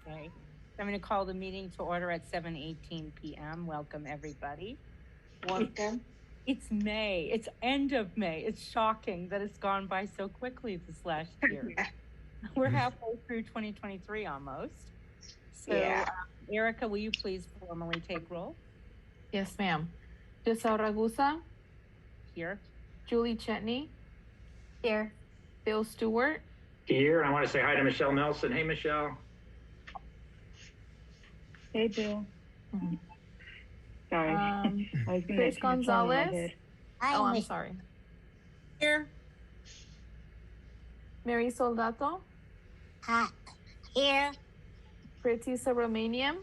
Okay. I'm going to call the meeting to order at 7:18 p.m. Welcome, everybody. Welcome. It's May. It's end of May. It's shocking that it's gone by so quickly this last year. We're halfway through 2023 almost. So, Erica, will you please formally take roll? Yes, ma'am. Giselle Ragusa. Here. Julie Chetney. Here. Bill Stewart. Here. I want to say hi to Michelle Nelson. Hey, Michelle. Hey, Bill. Sorry. Chris Gonzalez. I'm sorry. Here. Mary Soldato. Hi. Here. Pratisa Romanian.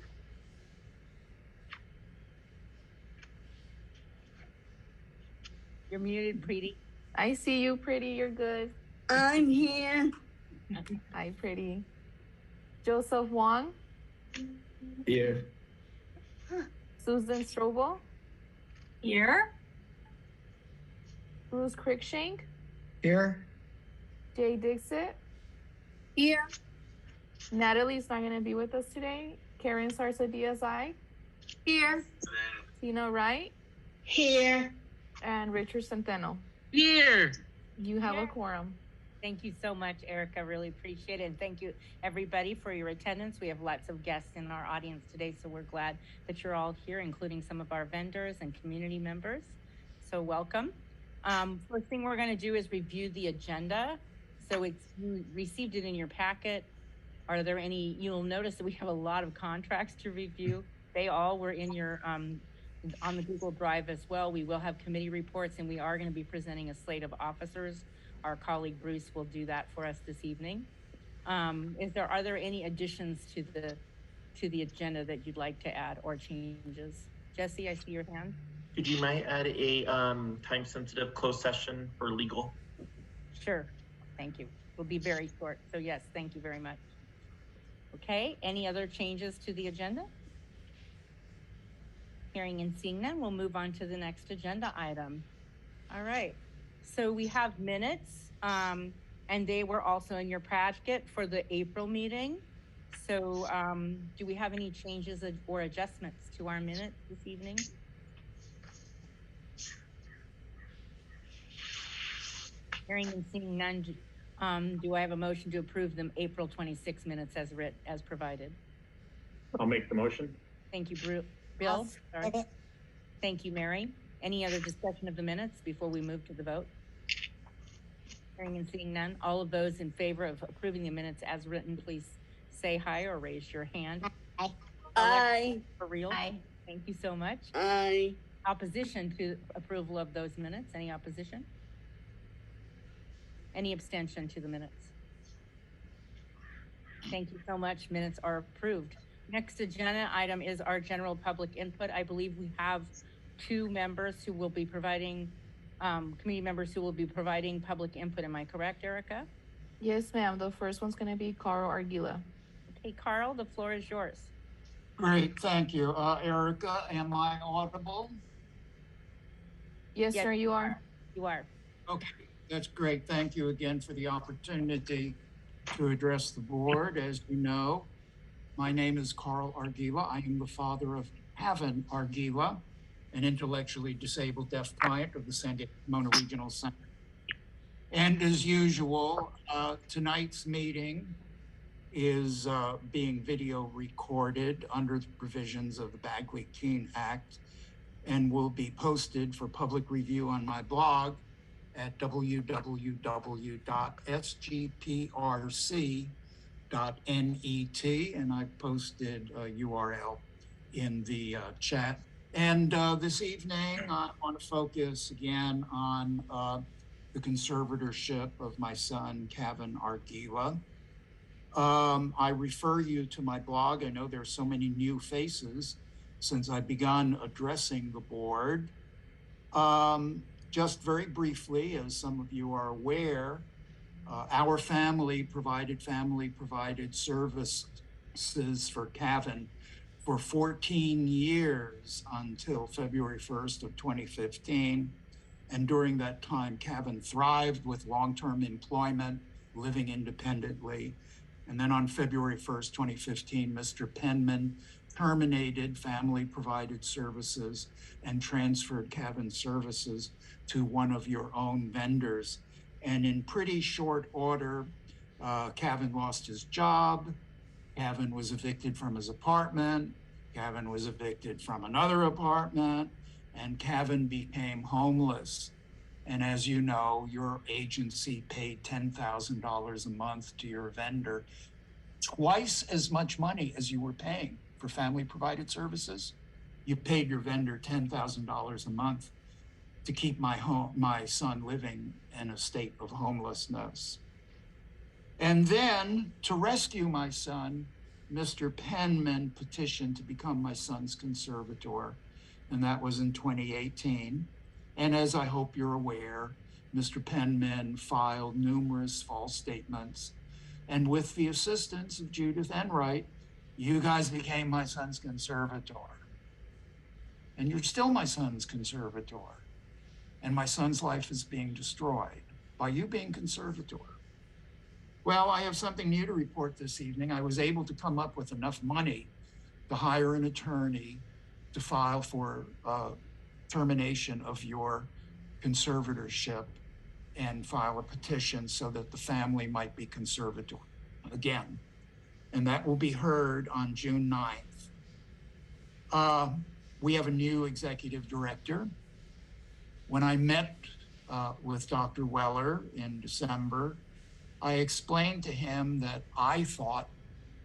You're muted, Pretty. I see you, Pretty. You're good. I'm here. Hi, Pretty. Joseph Wong. Here. Susan Strobel. Here. Bruce Crickshank. Here. Jay Dixit. Here. Natalie's not going to be with us today. Karen Sarsa Diaz-I. Here. Tina Wright. Here. And Richard Centeno. Here. You have a quorum. Thank you so much, Erica. Really appreciate it. And thank you, everybody, for your attendance. We have lots of guests in our audience today, so we're glad that you're all here, including some of our vendors and community members. So welcome. First thing we're going to do is review the agenda. So you received it in your packet. Are there any? You'll notice that we have a lot of contracts to review. They all were in your on the Google Drive as well. We will have committee reports, and we are going to be presenting a slate of officers. Our colleague Bruce will do that for us this evening. Are there any additions to the agenda that you'd like to add or changes? Jesse, I see your hand. Could you might add a time-sensitive closed session for legal? Sure, thank you. We'll be very short, so yes, thank you very much. Okay, any other changes to the agenda? Hearing and seeing none, we'll move on to the next agenda item. All right. So we have minutes, and they were also in your packet for the April meeting. So do we have any changes or adjustments to our minutes this evening? Hearing and seeing none, do I have a motion to approve the April 26 minutes as provided? I'll make the motion. Thank you, Bill. Sorry. Thank you, Mary. Any other discussion of the minutes before we move to the vote? Hearing and seeing none, all of those in favor of approving the minutes as written, please say hi or raise your hand. Aye. Aye. For real? Aye. Thank you so much. Aye. Opposition to approval of those minutes? Any opposition? Any abstention to the minutes? Thank you so much. Minutes are approved. Next agenda item is our general public input. I believe we have two members who will be providing, committee members who will be providing public input. Am I correct, Erica? Yes, ma'am. The first one's going to be Carl Argila. Okay, Carl, the floor is yours. Great, thank you. Erica, am I audible? Yes, sir, you are. You are. Okay, that's great. Thank you again for the opportunity to address the board. As you know, my name is Carl Argila. I am the father of Cavan Argila, an intellectually disabled deaf client of the San Diego Pomona Regional Center. And as usual, tonight's meeting is being video recorded under the provisions of the Bagley-Keene Act and will be posted for public review on my blog at www.sgprc.net, and I posted a URL in the chat. And this evening, I want to focus again on the conservatorship of my son, Cavan Argila. I refer you to my blog. I know there are so many new faces since I've begun addressing the board. Just very briefly, as some of you are aware, our family provided services for Cavan for 14 years until February 1st of 2015. And during that time, Cavan thrived with long-term employment, living independently, And then on February 1st, 2015, Mr. Penman terminated family provided services and transferred Cavan services to one of your own vendors. And in pretty short order, Cavan lost his job. Cavan was evicted from his apartment. Cavan was evicted from another apartment, and Cavan became homeless. And as you know, your agency paid $10,000 a month to your vendor, twice as much money as you were paying for family provided services. You paid your vendor $10,000 a month to keep my son living in a state of homelessness. And then to rescue my son, Mr. Penman petitioned to become my son's conservator, and that was in 2018. And as I hope you're aware, Mr. Penman filed numerous false statements, and with the assistance of Judith Enright, you guys became my son's conservator. And you're still my son's conservator. And my son's life is being destroyed by you being conservator. Well, I have something new to report this evening. I was able to come up with enough money to hire an attorney to file for termination of your conservatorship and file a petition so that the family might be conservator again. And that will be heard on June 9th. We have a new executive director. When I met with Dr. Weller in December, I explained to him that I thought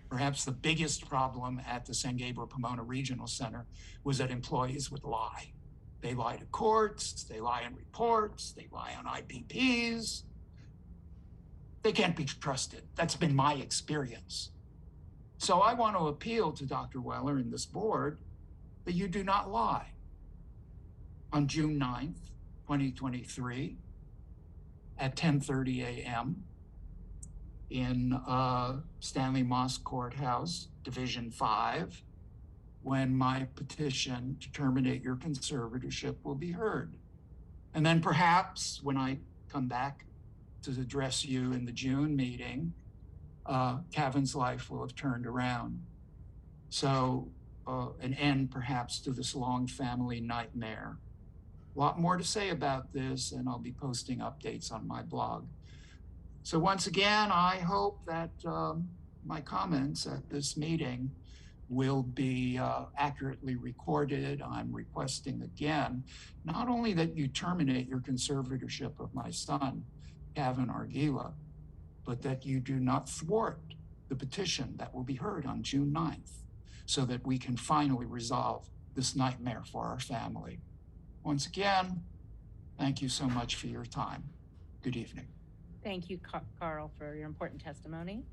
perhaps the biggest problem at the San Gabriel Pomona Regional Center was that employees would lie. They lie to courts, they lie in reports, they lie on IPPs. They can't be trusted. That's been my experience. So I want to appeal to Dr. Weller and this board that you do not lie. On June 9th, 2023, at 10:30 a.m., in Stanley Moss Courthouse, Division 5, when my petition to terminate your conservatorship will be heard. And then perhaps when I come back to address you in the June meeting, Cavan's life will have turned around. So an end perhaps to this long family nightmare. A lot more to say about this, and I'll be posting updates on my blog. So once again, I hope that my comments at this meeting will be accurately recorded. I'm requesting again, not only that you terminate your conservatorship of my son, Cavan Argila, but that you do not thwart the petition that will be heard on June 9th, so that we can finally resolve this nightmare for our family. Once again, thank you so much for your time. Good evening. Thank you, Carl, for your important testimony.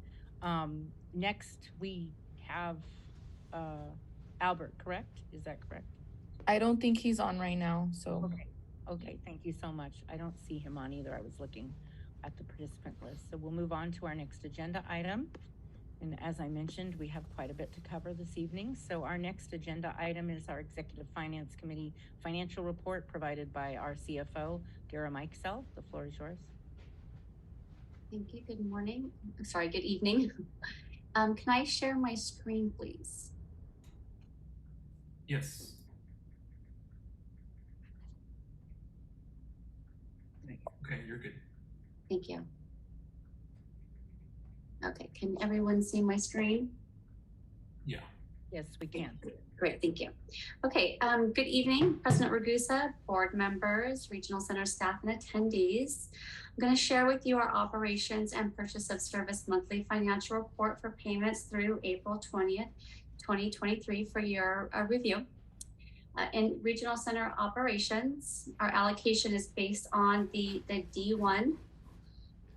Next, we have Albert, correct? Is that correct? I don't think he's on right now, so. Okay, thank you so much. I don't see him on either. I was looking at the participant list. So we'll move on to our next agenda item. And as I mentioned, we have quite a bit to cover this evening. So our next agenda item is our Executive Finance Committee financial report provided by our CFO, Dara Mikesell. The floor is yours. Thank you. Good morning. Sorry, good evening. Can I share my screen, please? Yes. Okay, you're good. Thank you. Okay, can everyone see my screen? Yeah. Yes, we can. Great, thank you. Okay, good evening, President Ragusa, board members, regional center staff, and attendees. I'm going to share with you our operations and purchase of service monthly financial report for payments through April 20th, 2023 for your review. In regional center operations, our allocation is based on the D1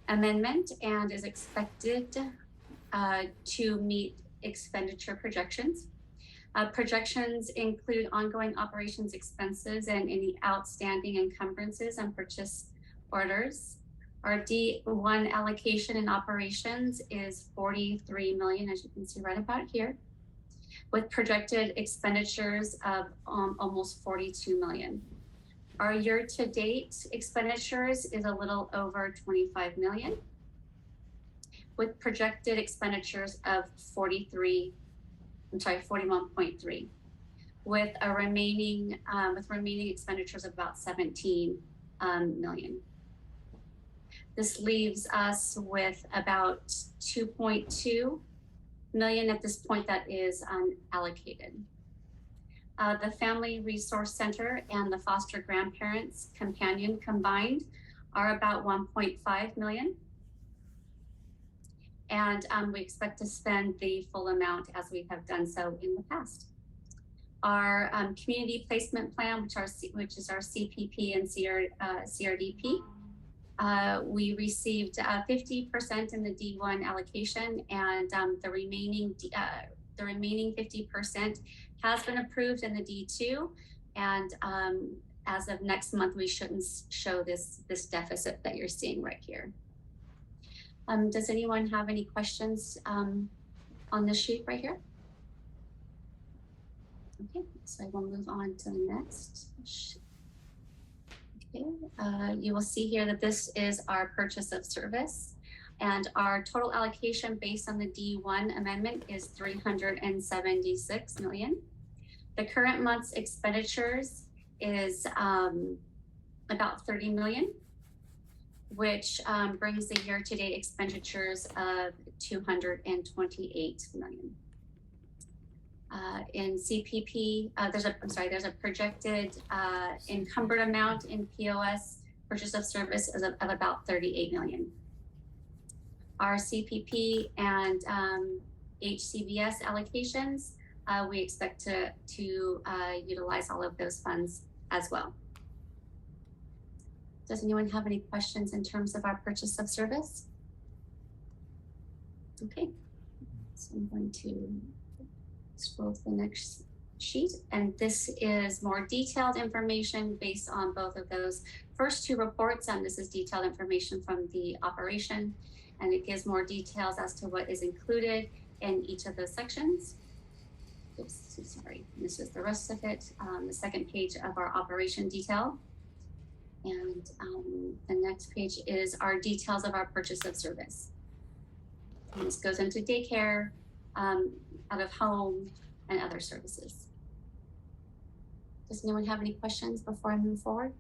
amendment and is expected to meet expenditure projections. Projections include ongoing operations expenses and any outstanding encumbrances and purchase orders. Our D1 allocation in operations is 43 million, as you can see right about here, with projected expenditures of almost 42 million. Our year-to-date expenditures is a little over 25 million. with projected expenditures of 41.3, with remaining expenditures of about 17 million. This leaves us with about 2.2 million at this point that is unallocated. The Family Resource Center and the Foster Grandparents Companion combined are about 1.5 million. And we expect to spend the full amount as we have done so in the past. Our community placement plan, which is our CPP and CRDP, we received 50% in the D1 allocation, and the remaining 50% has been approved in the D2. And as of next month, we shouldn't show this deficit that you're seeing right here. Does anyone have any questions on this sheet right here? Okay, so I will move on to the next sheet. Okay, you will see here that this is our purchase of service, and our total allocation based on the D1 amendment is 376 million. The current month's expenditures is about 30 million, which brings the year-to-date expenditures of 228 million. In CPP, there's a projected encumbered amount in POS purchase of service of about 38 million. Our CPP and HCBS allocations, we expect to utilize all of those funds as well. Does anyone have any questions in terms of our purchase of service? Okay, so I'm going to scroll to the next sheet, and this is more detailed information based on both of those first two reports, and this is detailed information from the operation, and it gives more details as to what is included in each of those sections. Oops, sorry, this is the rest of it, the second page of our operation detail. And the next page is our details of our purchase of service. And this goes into daycare, out of home, and other services. Does anyone have any questions before I move forward?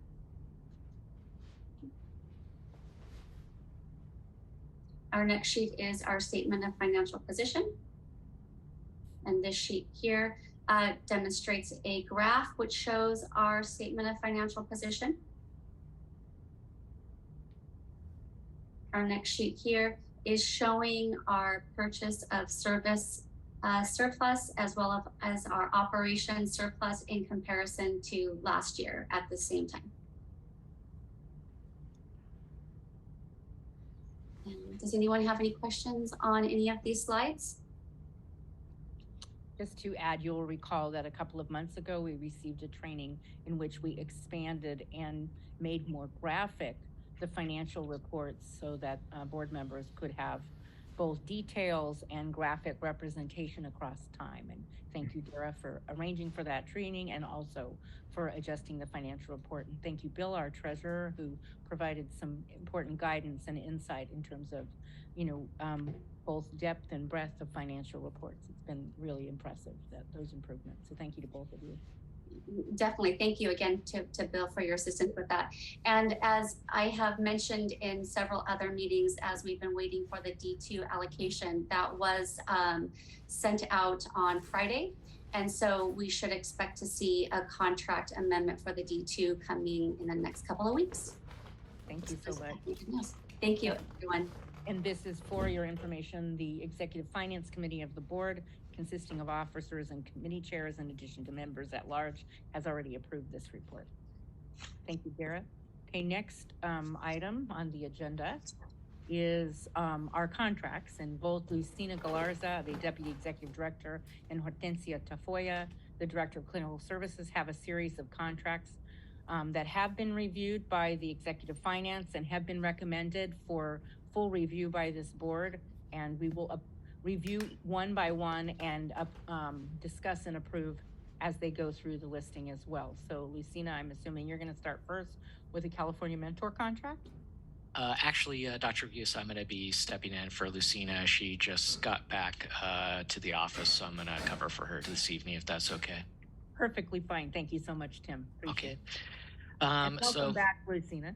Our next sheet is our statement of financial position. And this sheet here demonstrates a graph which shows our statement of financial position. Our next sheet here is showing our purchase of service surplus, as well as our operation surplus in comparison to last year at the same time. And does anyone have any questions on any of these slides? Just to add, you'll recall that a couple of months ago, we received a training in which we expanded and made more graphic the financial reports so that board members could have both details and graphic representation across time. And thank you, Dara, for arranging for that training and also for adjusting the financial report. And thank you, Bill, our treasurer, who provided some important guidance and insight in terms of, both depth and breadth of financial reports. It's been really impressive, those improvements. So thank you to both of you. Definitely. Thank you again to Bill for your assistance with that. And as I have mentioned in several other meetings, as we've been waiting for the D2 allocation, that was sent out on Friday. And so we should expect to see a contract amendment for the D2 coming in the next couple of weeks. Thank you so much. Thank you, everyone. And this is for your information, the Executive Finance Committee of the board, consisting of officers and committee chairs in addition to members at large, has already approved this report. Thank you, Dara. Okay, next item on the agenda is our contracts, and both Lucina Galarza, the Deputy Executive Director, and Hortensia Tafoya, the Director of Clinical Services, have a series of contracts that have been reviewed by the Executive Finance and have been recommended for full review by this board, and we will review one by one and discuss and approve as they go through the listing as well. So Lucina, I'm assuming you're going to start first with the California Mentor contract? Actually, Dr. Buse, I'm going to be stepping in for Lucina. She just got back to the office, so I'm going to cover for her this evening, if that's okay. Perfectly fine. Thank you so much, Tim. Appreciate it. And welcome back, Lucina.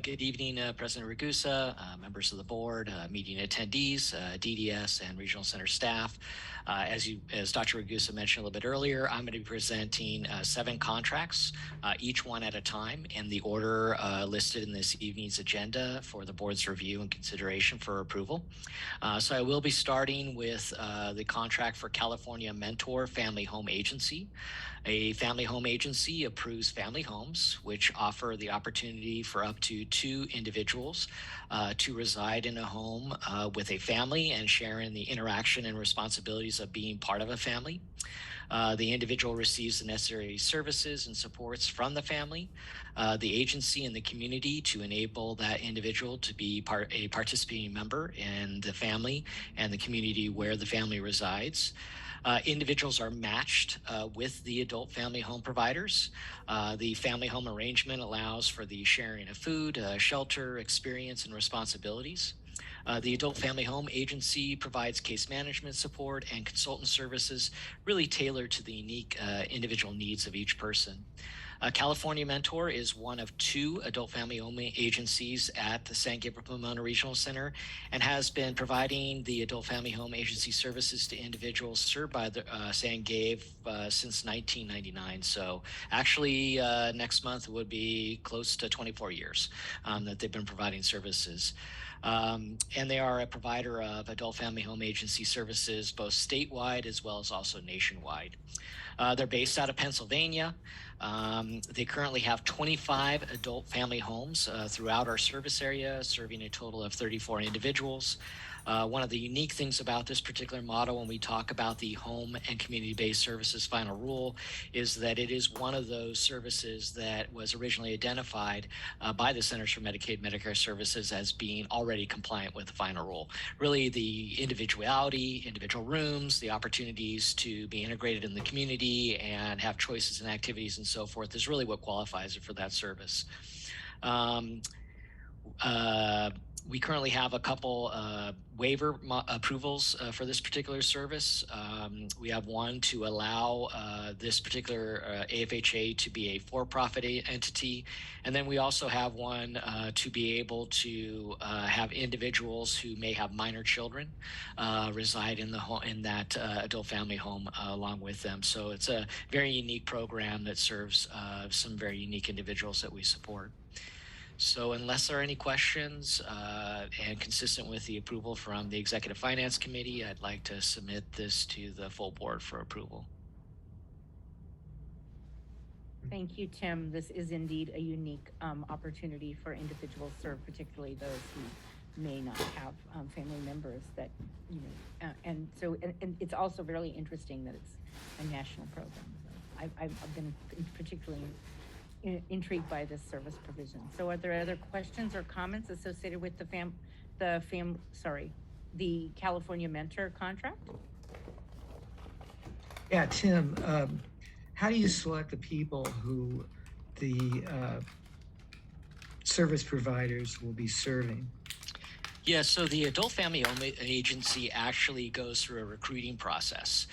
Good evening, President Ragusa, members of the board, meeting attendees, DDS, and regional center staff. As Dr. Ragusa mentioned a little bit earlier, I'm going to be presenting 7 contracts, each one at a time, in the order listed in this evening's agenda for the board's review and consideration for approval. So I will be starting with the contract for California Mentor Family Home Agency. A family home agency approves family homes, which offer the opportunity for up to 2 individuals to reside in a home with a family and share in the interaction and responsibilities of being part of a family. The individual receives the necessary services and supports from the family, the agency, and the community to enable that individual to be a participating member in the family and the community where the family resides. Individuals are matched with the adult family home providers. The family home arrangement allows for the sharing of food, shelter, experience, and responsibilities. The adult family home agency provides case management support and consultant services really tailored to the unique individual needs of each person. California Mentor is one of 2 adult family home agencies at the San Gabriel Pomona Regional Center and has been providing the adult family home agency services to individuals served by the San Gabe since 1999. So actually next month would be close to 24 years that they've been providing services. And they are a provider of adult family home agency services both statewide as well as also nationwide. They're based out of Pennsylvania. They currently have 25 adult family homes throughout our service area, serving a total of 34 individuals. One of the unique things about this particular model when we talk about the home and community-based services final rule is that it is one of those services that was originally identified by the Centers for Medicaid Medicare Services as being already compliant with the final rule. Really, the individuality, individual rooms, the opportunities to be integrated in the community and have choices and activities and so forth is really what qualifies it for that service. We currently have a couple waiver approvals for this particular service. We have one to allow this particular AFHA to be a for-profit entity. And then we also have one to be able to have individuals who may have minor children reside in that adult family home along with them. So it's a very unique program that serves some very unique individuals that we support. So unless there are any questions and consistent with the approval from the Executive Finance Committee, I'd like to submit this to the full board for approval. Thank you, Tim. This is indeed a unique opportunity for individuals served, particularly those who may not have family members that, you know, and it's also really interesting that it's a national program. So I've been particularly intrigued by this service provision. So are there other questions or comments associated with the California Mentor contract? Yeah, Tim, how do you select the people who the service providers will be serving? Yeah, so the adult family home agency actually goes through a recruiting process.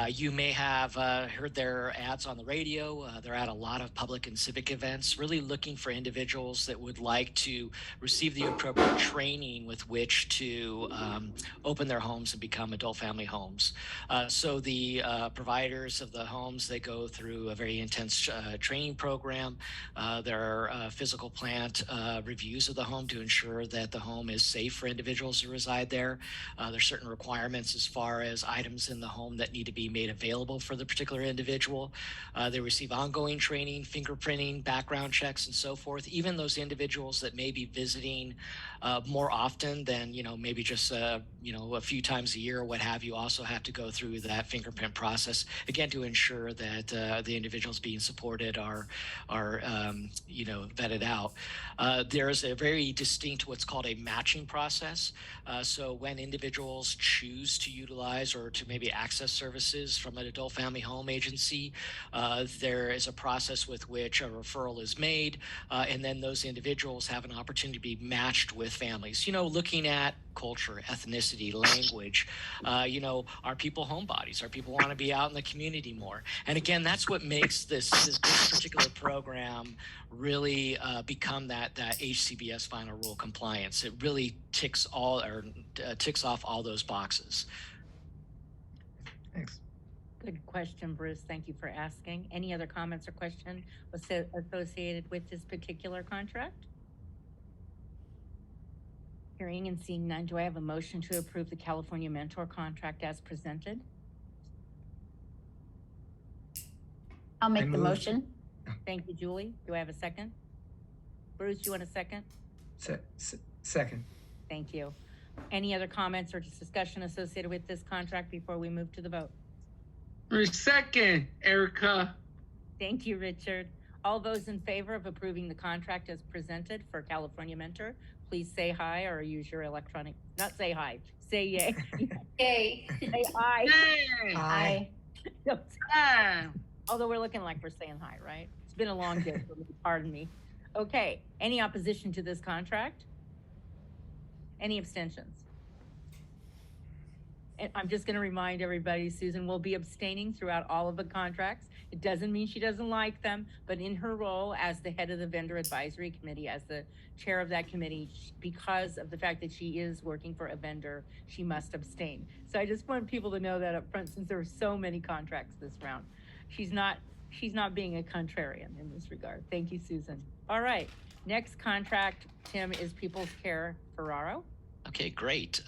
You may have heard their ads on the radio. They're at a lot of public and civic events, really looking for individuals that would like to receive the appropriate training with which to open their homes and become adult family homes. So the providers of the homes, they go through a very intense training program. There are physical plant reviews of the home to ensure that the home is safe for individuals who reside there. There's certain requirements as far as items in the home that need to be made available for the particular individual. They receive ongoing training, fingerprinting, background checks, and so forth. Even those individuals that may be visiting more often than, maybe just, a few times a year or what have you, also have to go through that fingerprint process, again, to ensure that the individuals being supported are vetted out. There's a very distinct what's called a matching process process. So when individuals choose to utilize or to maybe access services from an adult family home agency, there is a process with which a referral is made, and then those individuals have an opportunity to be matched with families. Looking at culture, ethnicity, language, are people homebodies? Are people want to be out in the community more? And again, that's what makes this particular program really become that HCBS final rule compliance. It really ticks off all those boxes. Thanks. Good question, Bruce. Thank you for asking. Any other comments or questions associated with this particular contract? Hearing and seeing none, do I have a motion to approve the California Mentor contract as presented? I'll make I the move. motion. Thank you, Julie. Do I have a second? Bruce, you want a second? Second. Thank you. Any other comments or discussion associated with this contract before we move to the vote? Second, Erica. Thank you, Richard. All those in favor of approving the contract as presented for California Mentor, please say hi or use your electronic, not say hi, say yay. Yay. Say aye. Aye. Although we're looking like we're saying hi, right? It's been a long day for me, pardon me. Okay, any opposition to this contract? Any abstentions? And I'm just gonna remind everybody, Susan will be abstaining throughout all of the contracts. It doesn't mean she doesn't like them, but in her role as the head of the vendor advisory committee, as the chair of that committee, because of the fact that she is working for a vendor, she must abstain. So I just want people to know that up front, since there are so many contracts this round. She's not being a contrarian in this regard. Thank you, Susan. All right, next contract, Tim, is People's Care Ferraro. Okay, great.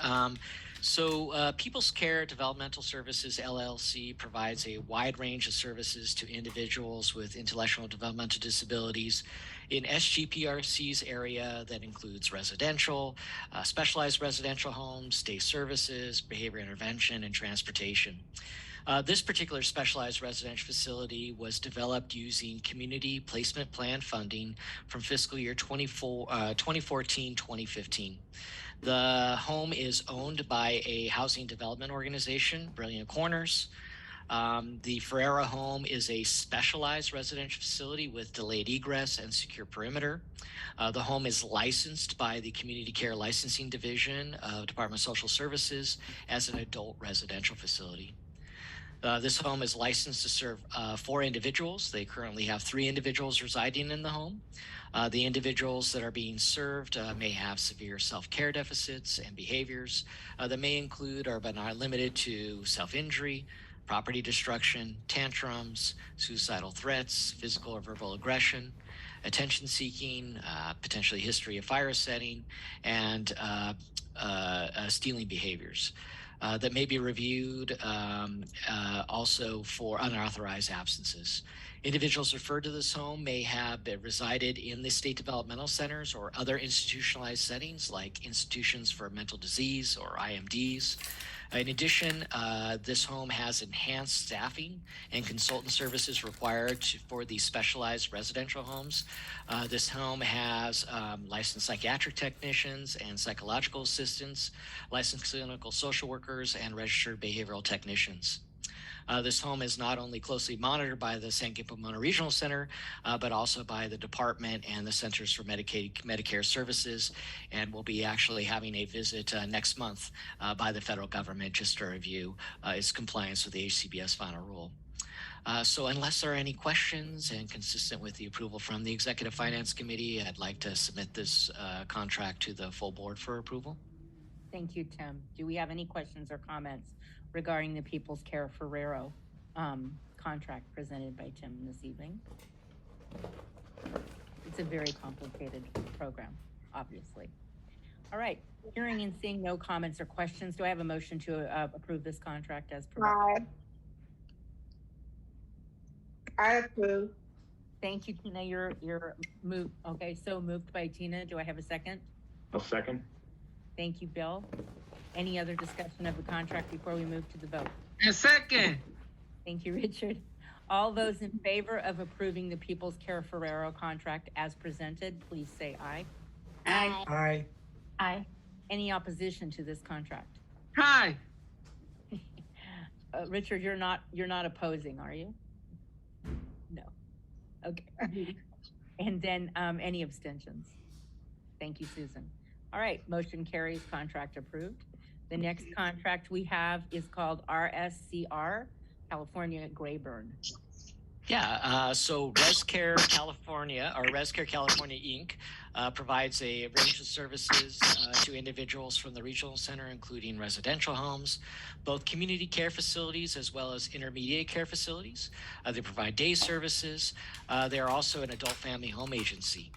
People's Care Developmental Services, LLC, provides a wide range of services to individuals with intellectual and developmental disabilities in SGPRC's area that includes residential, specialized residential homes, day services, behavior intervention, and transportation. This particular specialized residential facility was developed using community placement plan funding from fiscal year 2014-2015. The home is owned by a housing development organization, Brilliant Corners. The Ferrera home is a specialized residential facility with delayed egress and secure perimeter. The home is licensed by the Community Care Licensing Division of Department of Social Services as an adult residential facility. This home is licensed to serve 4 individuals. They currently have 3 individuals residing in the home. The individuals that are being served may have severe self-care deficits and behaviors that may include but not limited to self-injury, property destruction, tantrums, suicidal threats, physical or verbal aggression, attention seeking, potentially history of fire setting, and stealing behaviors. That may be reviewed also for unauthorized absences. Individuals referred to this home may have resided in the state developmental centers or other institutionalized settings like institutions for mental disease or IMDs. In addition, this home has enhanced staffing and consultant services required for these specialized residential homes. This home has licensed psychiatric technicians and psychological assistants, licensed clinical social workers, and registered behavioral technicians. This home is not only closely monitored by the San Pomona Regional Center, but also by the department and the Centers for Medicare Services, and we'll be actually having a visit next month by the federal government just to review its compliance with the HCBS final rule. So unless there are any questions and consistent with the approval from the Executive Finance Committee, I'd like to submit this contract to the full board for approval. Thank you, Tim. Do we have any questions or comments regarding the People's Care Ferrero contract presented by Tim this evening? It's a very complicated program, obviously. All right, hearing and seeing no comments or questions, do I have a motion to approve this contract as provided? I approve. Thank you, Tina. You're moved. Okay, so moved by Tina. Do I have a second? I'll second. Thank you, Bill. Any other discussion of the contract before we move to the vote? A second. Thank you, Richard. All those in favor of approving the People's Care Ferrero contract as presented, please say aye. Aye. Aye. Aye. Any opposition to this contract? Hi. Richard, you're not opposing, are you? No. Okay. And then any abstentions? Thank you, Susan. All right, motion carries, contract approved. The next contract we have is called RSCR, California Grayburn. Yeah, so ResCare California, or ResCare California Inc., provides a range of services to individuals from the regional center, including residential homes, both community care facilities as well as intermediate care facilities. They provide day services. They are also an adult family home agency.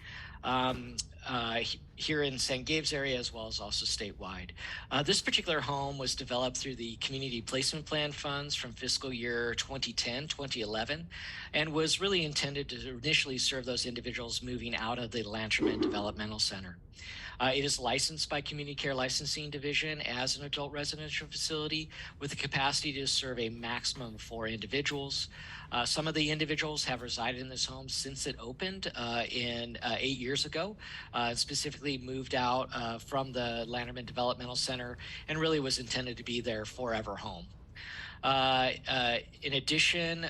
Here in St. Gabe's area, as well as also statewide. This particular home was developed through the Community Placement Plan funds from fiscal year 2010, 2011, and was really intended to initially serve those individuals moving out of the Lanterman Developmental Center. It is licensed by Community Care Licensing Division as an adult residential facility with the capacity to serve a maximum of 4 individuals. Some of the individuals have resided in this home since it opened 8 years ago, specifically moved out from the Lanterman Developmental Center and really was intended to be their forever home. In addition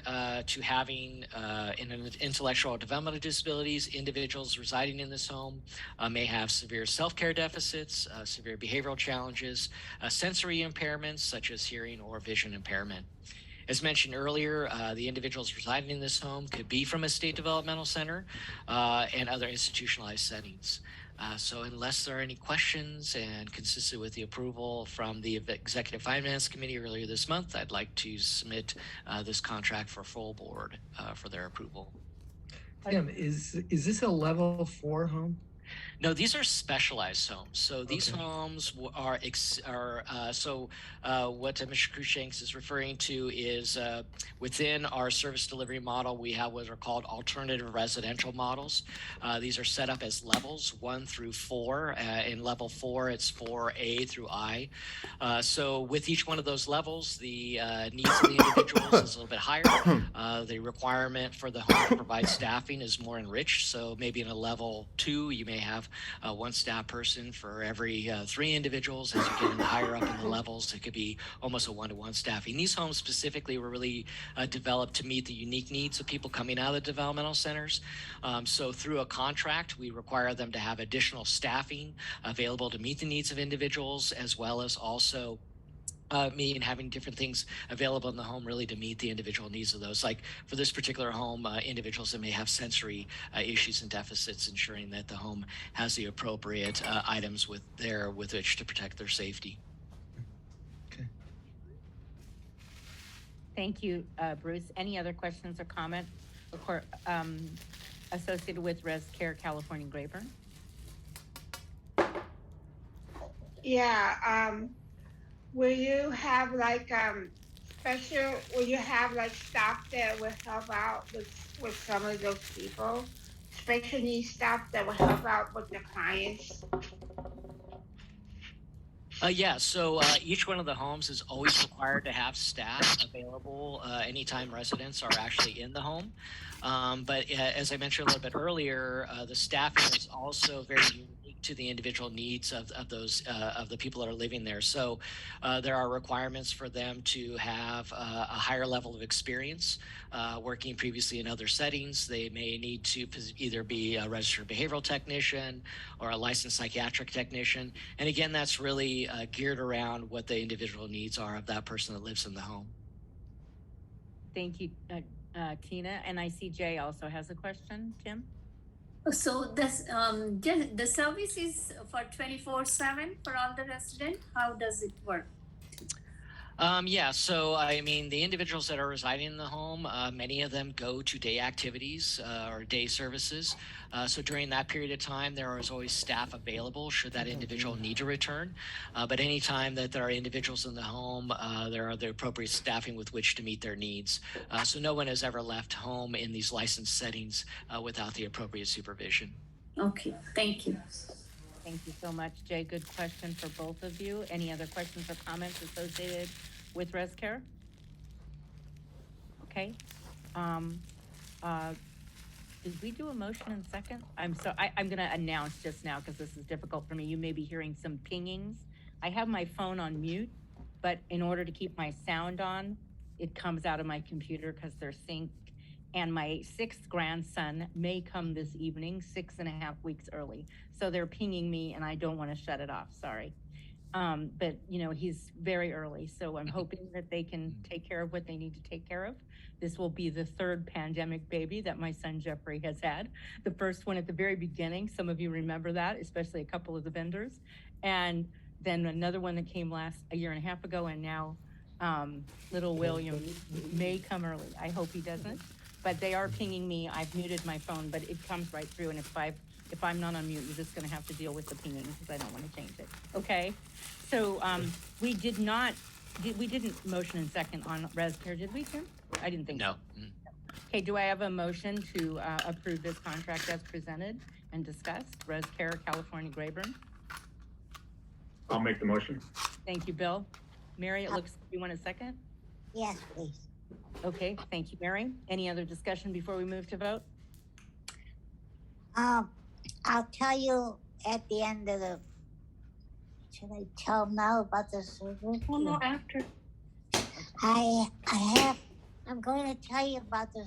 to having intellectual or developmental disabilities, individuals residing in this home may have severe self-care deficits, severe behavioral challenges, sensory impairments such as hearing or vision impairment. As mentioned earlier, the individuals residing in this home could be from a state developmental center and other institutionalized settings. So unless there are any questions and consistent with the approval from the Executive Finance Committee earlier this month, I'd like to submit this contract for full board for their approval. Tim, is this a level 4 home? No, these are specialized homes. So these homes are what Mr. Cruikshanks is referring to is within our service delivery model, we have what are called alternative residential models. These are set up as levels 1 through 4. In level 4, it's 4A through I. So with each one of those levels, the needs of the individuals is a little bit higher. The requirement for the home to provide staffing is more enriched. So maybe in a level 2, you may have 1 staff person for every 3 individuals. As you get higher up in the levels, it could be almost a 1-to-1 staffing. These homes specifically were really developed to meet the unique needs of people coming out of the developmental centers. So through a contract, we require them to have additional staffing available to meet the needs of individuals, as well as also having different things available in the home really to meet the individual needs of those. Like for this particular home, individuals that may have sensory issues and deficits, ensuring that the home has the appropriate items with which to protect their safety. Okay. Thank you, Bruce. Any other questions or comments associated with ResCare California Grayburn? Yeah, will you have like will you have like staff that will help out with some of those people? Special needs staff that will help out with the clients? Yeah, so each one of the homes is always required to have staff available anytime residents are actually in the home. But as I mentioned a little bit earlier, the staffing is also very unique to the individual needs of the people that are living there. So there are requirements for them to have a higher level of experience working previously in other settings. They may need to either be a registered behavioral technician or a licensed psychiatric technician. And again, that's really geared around what the individual needs are of that person that lives in the home. Thank you, Tina. And I see Jay also has a question. Tim? So the service is for 24/7 for all the residents. How does it work? Yeah, so I mean, the individuals that are residing in the home, many of them go to day activities or day services. So during that period of time, there is always staff available should that individual need to return. But anytime that there are individuals in the home, there are the appropriate staffing with which to meet their needs. So no one has ever left home in these licensed settings without the appropriate supervision. Okay, thank you. Thank you so much, Jay. Good question for both of you. Any other questions or comments associated with ResCare? Okay. Did we do a motion in second? I'm going to announce just now because this is difficult for me. You may be hearing some pingings. I have my phone on mute, but in order to keep my sound on, it comes out of my computer because they're synced. And my 6th grandson may come this evening, 6.5 weeks early. So they're pinging me and I don't want to shut it off, sorry. But you know, he's very early. So I'm hoping that they can take care of what they need to take care of. This will be the 3rd pandemic baby that my son Jeffrey has had. The first one at the very beginning, some of you remember that, especially a couple of the vendors. And then another one that came a year and a half ago, and now little William may come early. I hope he doesn't, but they are pinging me. I've muted my phone, but it comes right through. And if I'm not on mute, you're just gonna have to deal with the pinging because I don't want to change it, okay? So we didn't motion and second on res care, did we, Tim? I didn't think No. so. Okay, do I have a motion to approve this contract as presented and discussed? Res care, California Grayburn. I'll make the motion. Thank you, Bill. Mary, it looks like you want a second? Yes, please. Okay, thank you, Mary. Any other discussion before we move to vote? I'll tell you at the end of the. Should I tell now about the surgery? Oh, no, after. I'm going to tell you about the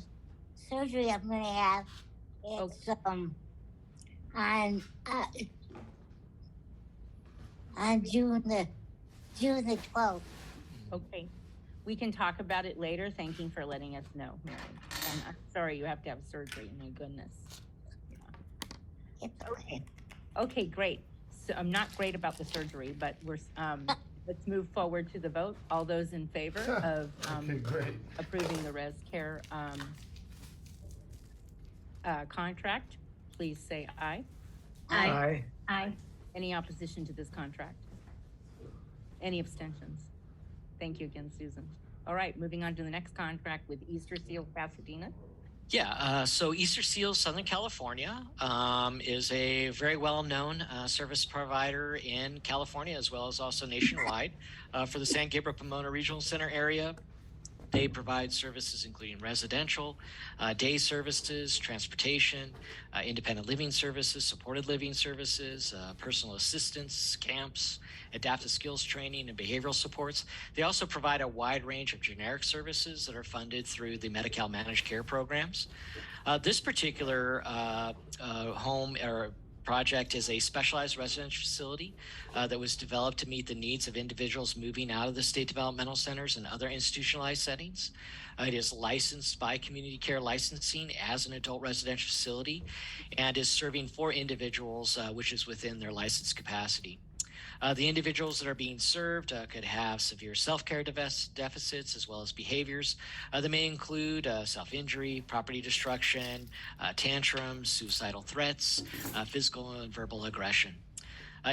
surgery I'm going to have. It's on June the 12th. Okay, we can talk about it later. Thank you for letting us know, Mary. And I'm sorry you have to have surgery, my goodness. It's okay. Okay, great. So I'm not great about the surgery, but we're, let's move forward to the vote. All those in favor of approving the res care contract, please say aye. Aye. Aye. Any opposition to this contract? Any abstentions? Thank you again, Susan. All right, moving on to the next contract with Easter Seal Pasadena. Yeah, so Easter Seals Southern California is a very well-known service provider in California as well as also nationwide for the San Gabriel Pomona Regional Center area. They provide services including residential, day services, transportation, independent living services, supported living services, personal assistance, camps, adaptive skills training, and behavioral supports. They also provide a wide range of generic services that are funded through the Medi-Cal managed care programs. This particular home or project is a specialized residential facility that was developed to meet the needs of individuals moving out of the state developmental centers and other institutionalized settings. It is licensed by Community Care Licensing as an adult residential facility and is serving 4 individuals, which is within their license capacity. The individuals that are being served could have severe self-care deficits as well as behaviors that may include self-injury, property destruction, tantrums, suicidal threats, physical and verbal aggression.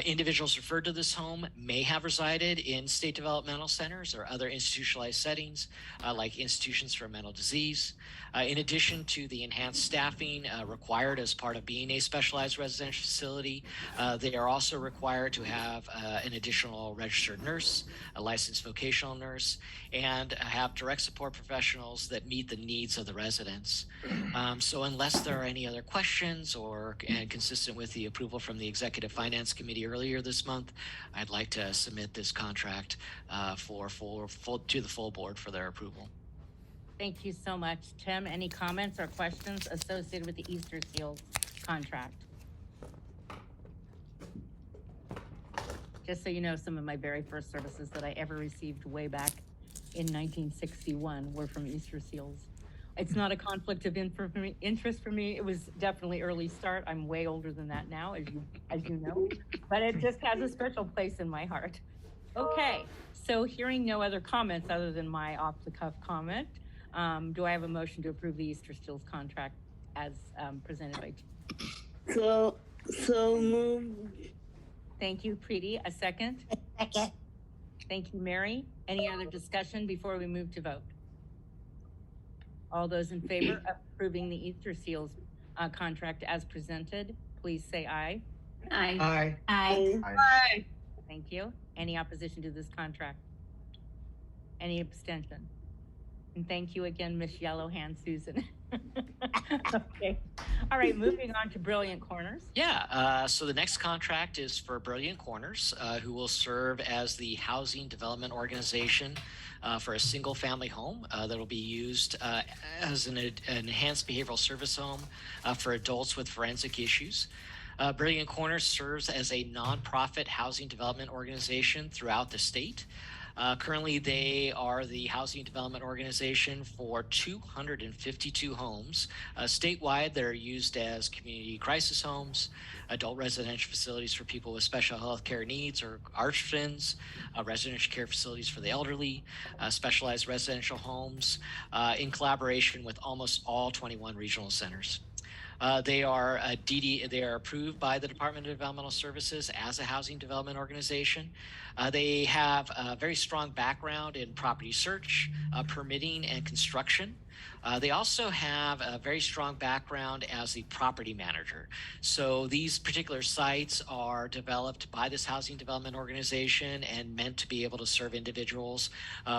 Individuals referred to this home may have resided in state developmental centers or other institutionalized settings like institutions for mental disease. In addition to the enhanced staffing required as part of being a specialized residential facility, they are also required to have an additional registered nurse, a licensed vocational nurse, and have direct support professionals that meet the needs of the residents. So unless there are any other questions and consistent with the approval from the Executive Finance Committee earlier this month, I'd like to submit this contract to the full board for their approval. Thank you so much. Tim, any comments or questions associated with the Easter Seals contract? Just so you know, some of my very first services that I ever received way back in 1961 were from Easter Seals. It's not a conflict of interest for me. It was definitely early start. I'm way older than that now, as you know, but it just has a special place in my heart. Okay, so hearing no other comments other than my off-the-cuff comment, do I have a motion to approve the Easter Seals contract as presented by Tim? So moved. Thank you, Preeti. A second? Second. Thank you, Mary. Any other discussion before we move to vote? All those in favor of approving the Easter Seals contract as presented, please say aye. Aye. Aye. Aye. Aye. Thank you. Any opposition to this contract? Any abstention? And thank you again, Miss Yellowhand Susan. Okay. All right, moving on to Brilliant Corners. Yeah, so the next contract is for Brilliant Corners, who will serve as the housing development organization for a single family home that will be used as an enhanced behavioral service home for adults with forensic issues. Brilliant Corners serves as a nonprofit housing development organization throughout the state. Currently, they are the housing development organization for 252 homes statewide that are used as community crisis homes, adult residential facilities for people with special health care needs or ARFs, residential care facilities for the elderly, specialized residential homes, in collaboration with almost all 21 regional centers. They are approved by the Department of Developmental Services as a housing development organization. They have a very strong background in property search, permitting, and construction. They also have a very strong background as the property manager. So these particular sites are developed by this housing development organization and meant to be able to serve individuals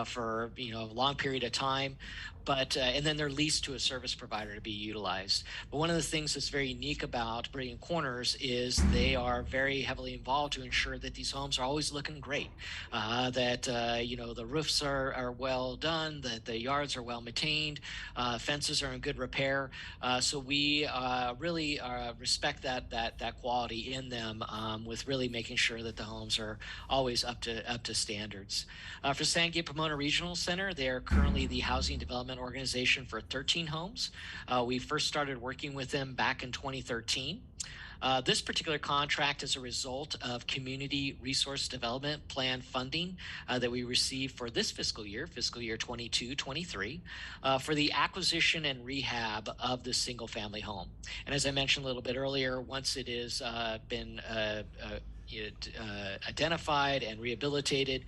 for a long period of time. But and then they're leased to a service provider to be utilized. But one of the things that's very unique about Brilliant Corners is they are very heavily involved to ensure that these homes are always looking great, that the roofs are well done, that the yards are well maintained, fences are in good repair. So we really respect that quality in them, with really making sure that the homes are always up to standards. For San Gabriel Pomona Regional Center, they are currently the housing development organization for 13 homes. We first started working with them back in 2013. This particular contract is a result of Community Resource Development Plan funding that we received for this fiscal year 22-23, for the acquisition and rehab of this single family home. And as I mentioned a little bit earlier, once it has been identified and rehabilitated,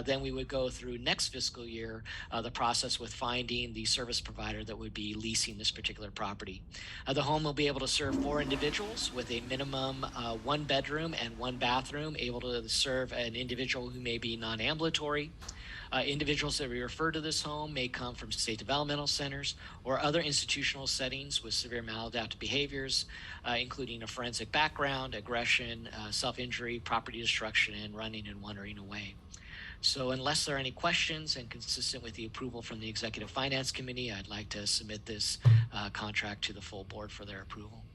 then we would go through next fiscal year the process with finding the service provider that would be leasing this particular property. The home will be able to serve 4 individuals with a minimum 1 bedroom and 1 bathroom, able to serve an individual who may be non-ambulatory. Individuals that we refer to this home may come from state developmental centers or other institutional settings with severe maladaptive behaviors, including a forensic background, aggression, self-injury, property destruction, and running and wandering away. So unless there are any questions and consistent with the approval from the Executive Finance Committee, I'd like to submit this contract to the full board for their approval.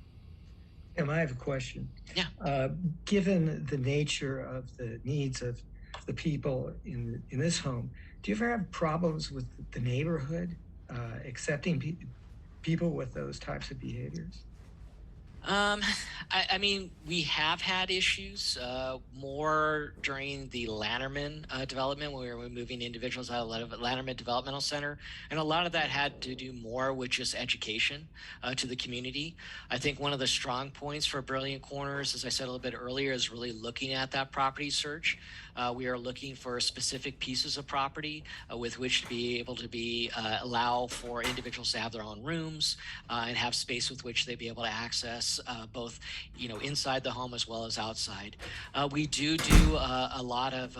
I have a question. Yeah. Given the nature of the needs of the people in this home, do you ever have problems with the neighborhood accepting people with those types of behaviors? I mean, we have had issues more during the Lanterman development when we were moving individuals out of Lanterman Developmental Center. And a lot of that had to do more with just education to the community. I think one of the strong points for Brilliant Corners, as I said a little bit earlier, is really looking at that property search. We are looking for specific pieces of property with which to be able to allow for individuals to have their own rooms and have space with which they'd be able to access both, inside the home as well as outside. We do a lot of,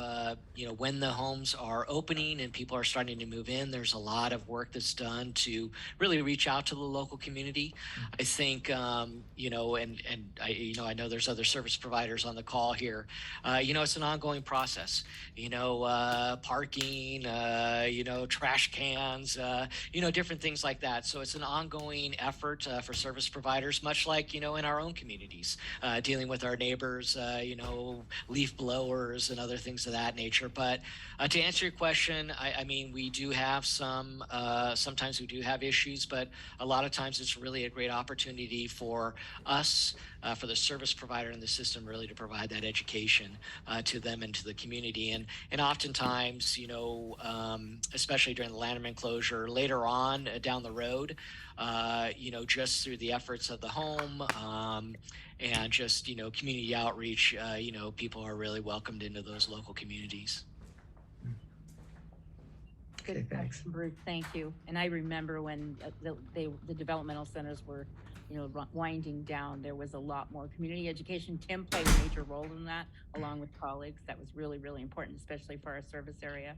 when the homes are opening and people are starting to move in, there's a lot of work that's done to really reach out to the local community. I think, I know there's other service providers on the call here. It's an ongoing process. Parking, trash cans, different things like that. So it's an ongoing effort for service providers, much like, in our own communities, dealing with our neighbors, leaf blowers and other things of that nature. But to answer your question, I mean, we do have sometimes we do have issues, but a lot of times it's really a great opportunity for us, for the service provider in the system, really to provide that education to them and to the community. And oftentimes, especially during the Lanterman closure, later on down the road, just through the efforts of the home and just, community outreach, people are really welcomed into those local communities. Okay, thanks. Bruce, thank you. And I remember when the developmental centers were, winding down, there was a lot more community education. Tim played a major role in that, along with colleagues. That was really, really important, especially for our service area.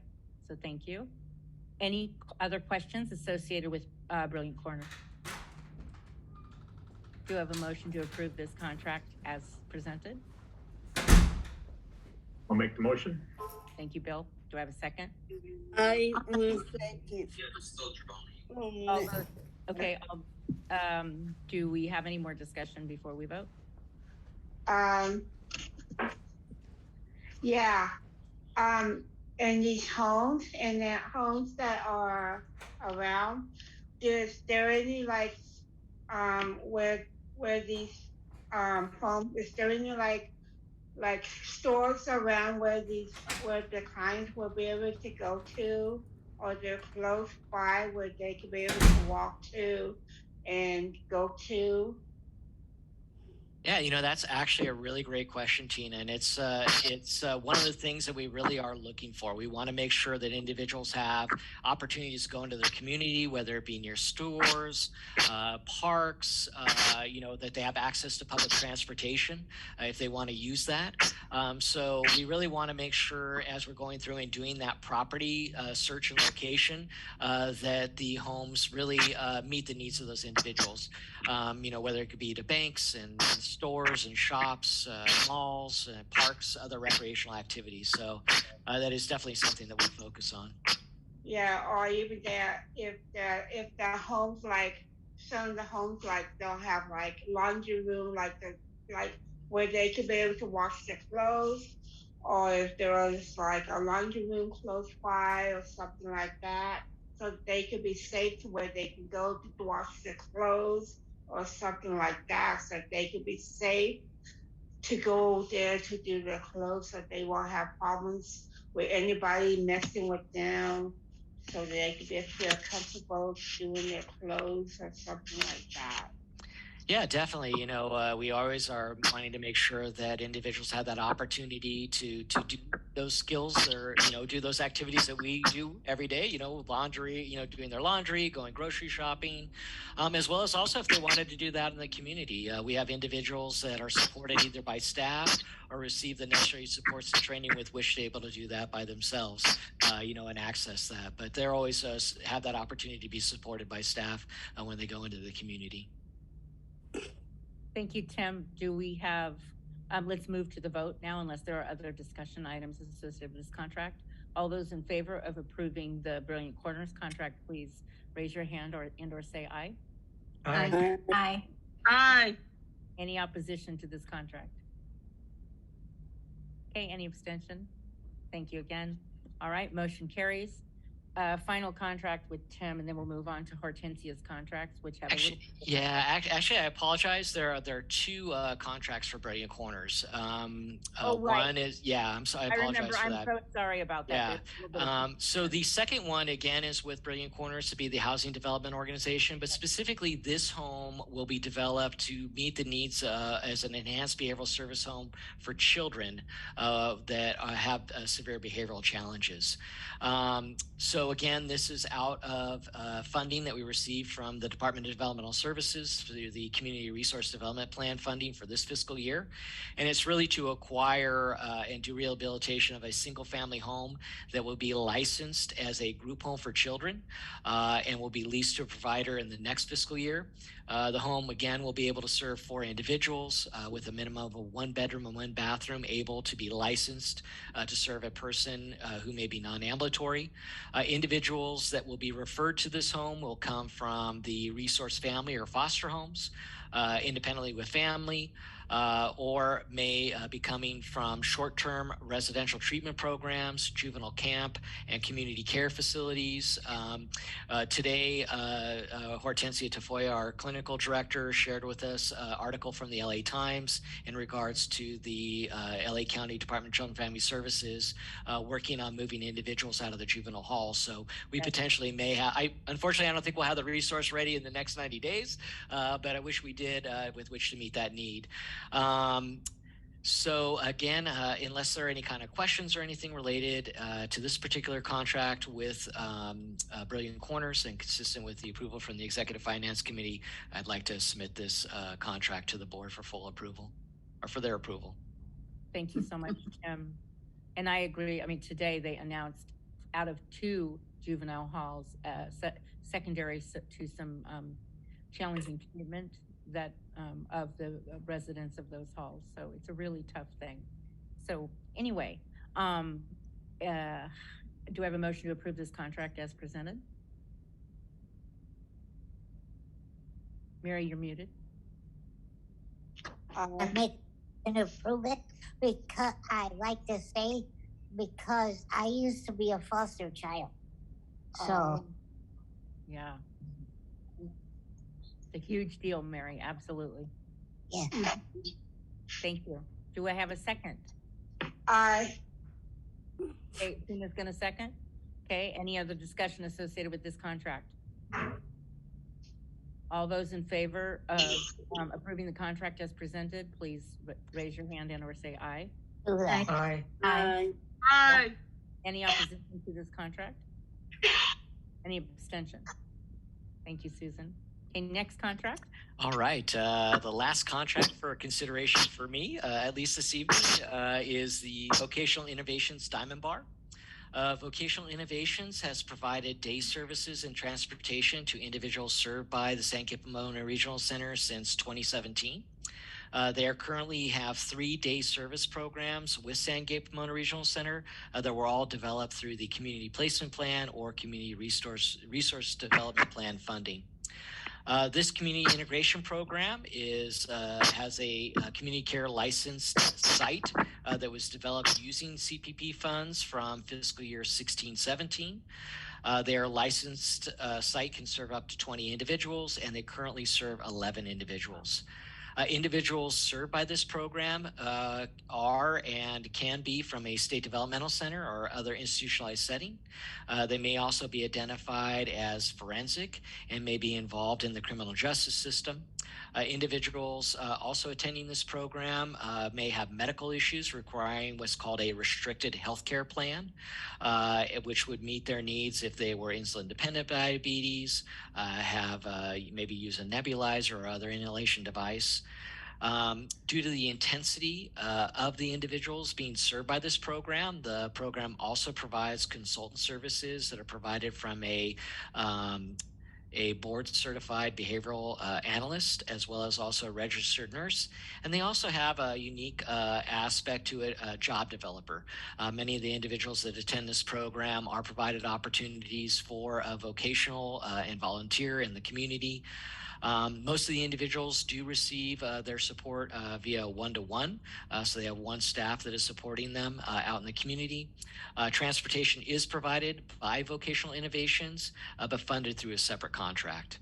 So thank you. Any other questions associated with Brilliant Corner? Do you have a motion to approve this contract as presented? I'll make the motion. Thank you, Bill. Do I have a second? I will second. All those, okay. Do we have any more discussion before we vote? Yeah. In these homes and the homes that are around, is there any like where these homes, is there any like stores around where the clients will be able to go to, or they're close by where they could be able to walk to and go to? Yeah, you know, that's actually a really great question, Tina, and it's one of the things that we really are looking for. We want to make sure that individuals have opportunities to go into their community, whether it be near stores, parks, you know, that they have access to public transportation if they want to use that. So we really want to make sure, as we're going through and doing that property search and location, that the homes really meet the needs of those individuals. You know, whether it could be to banks and stores and shops, malls, parks, other recreational activities. So that is definitely something that we focus on. Yeah, or even that if the homes, like some of the homes like don't have like laundry room, like where they could be able to wash their clothes, or if there is like a laundry room close by or something like that, so they could be safe to where they can go to wash their clothes or something like that, so they could be safe to go there to do their clothes, so they won't have problems with anybody messing with them, so they could just feel comfortable doing their clothes or something like that. Yeah, definitely. You know, we always are wanting to make sure that individuals have that opportunity to do those skills, or, you know, do those activities that we do every day, you know, laundry, you know, doing their laundry, going grocery shopping, as well as also if they wanted to do that in the community. We have individuals that are supported either by staff or receive the necessary supports and training with which they're able to do that by themselves, you know, and access that. But they're always have that opportunity to be supported by staff when they go into the community. Thank you, Tim. Do we have, let's move to the vote now, unless there are other discussion items associated with this contract. All those in favor of approving the Brilliant Corners contract, please raise your hand or say aye. Aye. Aye. Aye. Any opposition to this contract? Okay, any abstention? Thank you again. All right, motion carries. Final contract with Tim, and then we'll move on to Hortensia's contracts, which have Actually, actually, I apologize. There are two contracts for Brilliant Corners. Right. One is, I'm sorry, I apologize remember, for I'm that. so sorry about that. Yeah. So the second one, again, is with Brilliant Corners to be the housing development organization, but specifically this home will be developed to meet the needs as an enhanced behavioral service home for children that have severe behavioral challenges. So again, this is out of funding that we received from the Department of Developmental Services through the Community Resource Development Plan funding for this fiscal year. And it's really to acquire and do rehabilitation of a single family home that will be licensed as a group home for children and will be leased to a provider in the next fiscal year. The home, again, will be able to serve 4 individuals with a minimum of a 1 bedroom and 1 bathroom, able to be licensed to serve a person who may be non-ambulatory. Individuals that will be referred to this home will come from the resource family or foster homes, independently with family, or may be coming from short-term residential treatment programs, juvenile camp, and community care facilities. Today, Hortensia Tafoya, our clinical director, shared with us an article from the LA Times in regards to the LA County Department of Children and Family Services working on moving individuals out of the juvenile hall. So we potentially may have, unfortunately, I don't think we'll have the resource ready in the next 90 days, but I wish we did with which to meet that need. So again, unless there are any kind of questions or anything related to this particular contract with Brilliant Corners and consistent with the approval from the Executive Finance Committee, I'd like to submit this contract to the board for full approval, or for their approval. Thank you so much, Tim. And I agree. I mean, today they announced out of 2 juvenile halls, secondary to some challenging treatment that of the residents of those halls. So it's a really tough thing. So anyway, do I have a motion to approve this contract as presented? Mary, you're muted. I make an approve it because I like to say because I used to be a foster child. So yeah. It's a huge deal, Mary. Absolutely. yeah. Thank you. Do I have a second? Aye. Okay, Tina's gonna second. Okay, any other discussion associated with this contract? All those in favor of approving the contract as presented, please raise your hand and or say aye. Aye. Aye. Any opposition to this contract? Any abstention? Thank you, Susan. Okay, next contract. All right. The last contract for consideration for me, at least this evening, is the Vocational Innovations Diamond Bar. Vocational Innovations has provided day services and transportation to individuals served by the San Gabriel Pomona Regional Center since 2017. They currently have 3 day service programs with San Gabriel Pomona Regional Center that were all developed through the Community Placement Plan or Community Resource Development Plan funding. This community integration program has a community care licensed site that was developed using CPP funds from fiscal year 16-17. Their licensed site can serve up to 20 individuals, and they currently serve 11 individuals. Individuals served by this program are and can be from a state developmental center or other institutionalized setting. They may also be identified as forensic and may be involved in the criminal justice system. Individuals also attending this program may have medical issues requiring what's called a restricted healthcare plan, which would meet their needs if they were insulin-dependent diabetes, maybe use a nebulizer or other inhalation device. Due to the intensity of the individuals being served by this program, the program also provides consultant services that are provided from a board-certified behavioral analyst, as well as also a registered nurse. And they also have a unique aspect to it, a job developer. Many of the individuals that attend this program are provided opportunities for a vocational and volunteer in the community. Most of the individuals do receive their support via one-to-one, so they have one staff that is supporting them out in the community. Transportation is provided by Vocational Innovations, but funded through a separate contract.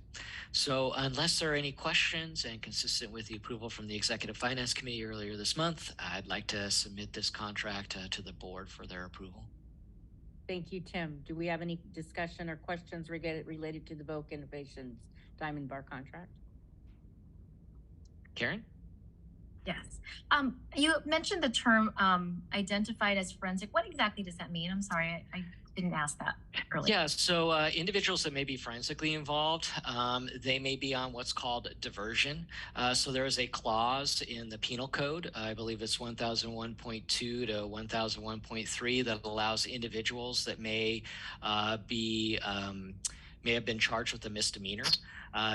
So unless there are any questions and consistent with the approval from the Executive Finance Committee earlier this month, I'd like to submit this contract to the board for their approval. Thank you, Tim. Do we have any discussion or questions related to the Voc Innovations Diamond Bar contract? Karen? Yes. You mentioned the term identified as forensic. What exactly does that mean? I'm sorry, I didn't ask that earlier. Yeah, so individuals that may be forensically involved, they may be on what's called diversion. So there is a clause in the penal code, I believe it's 1001.2 to 1001.3, that allows individuals that may have been charged with a misdemeanor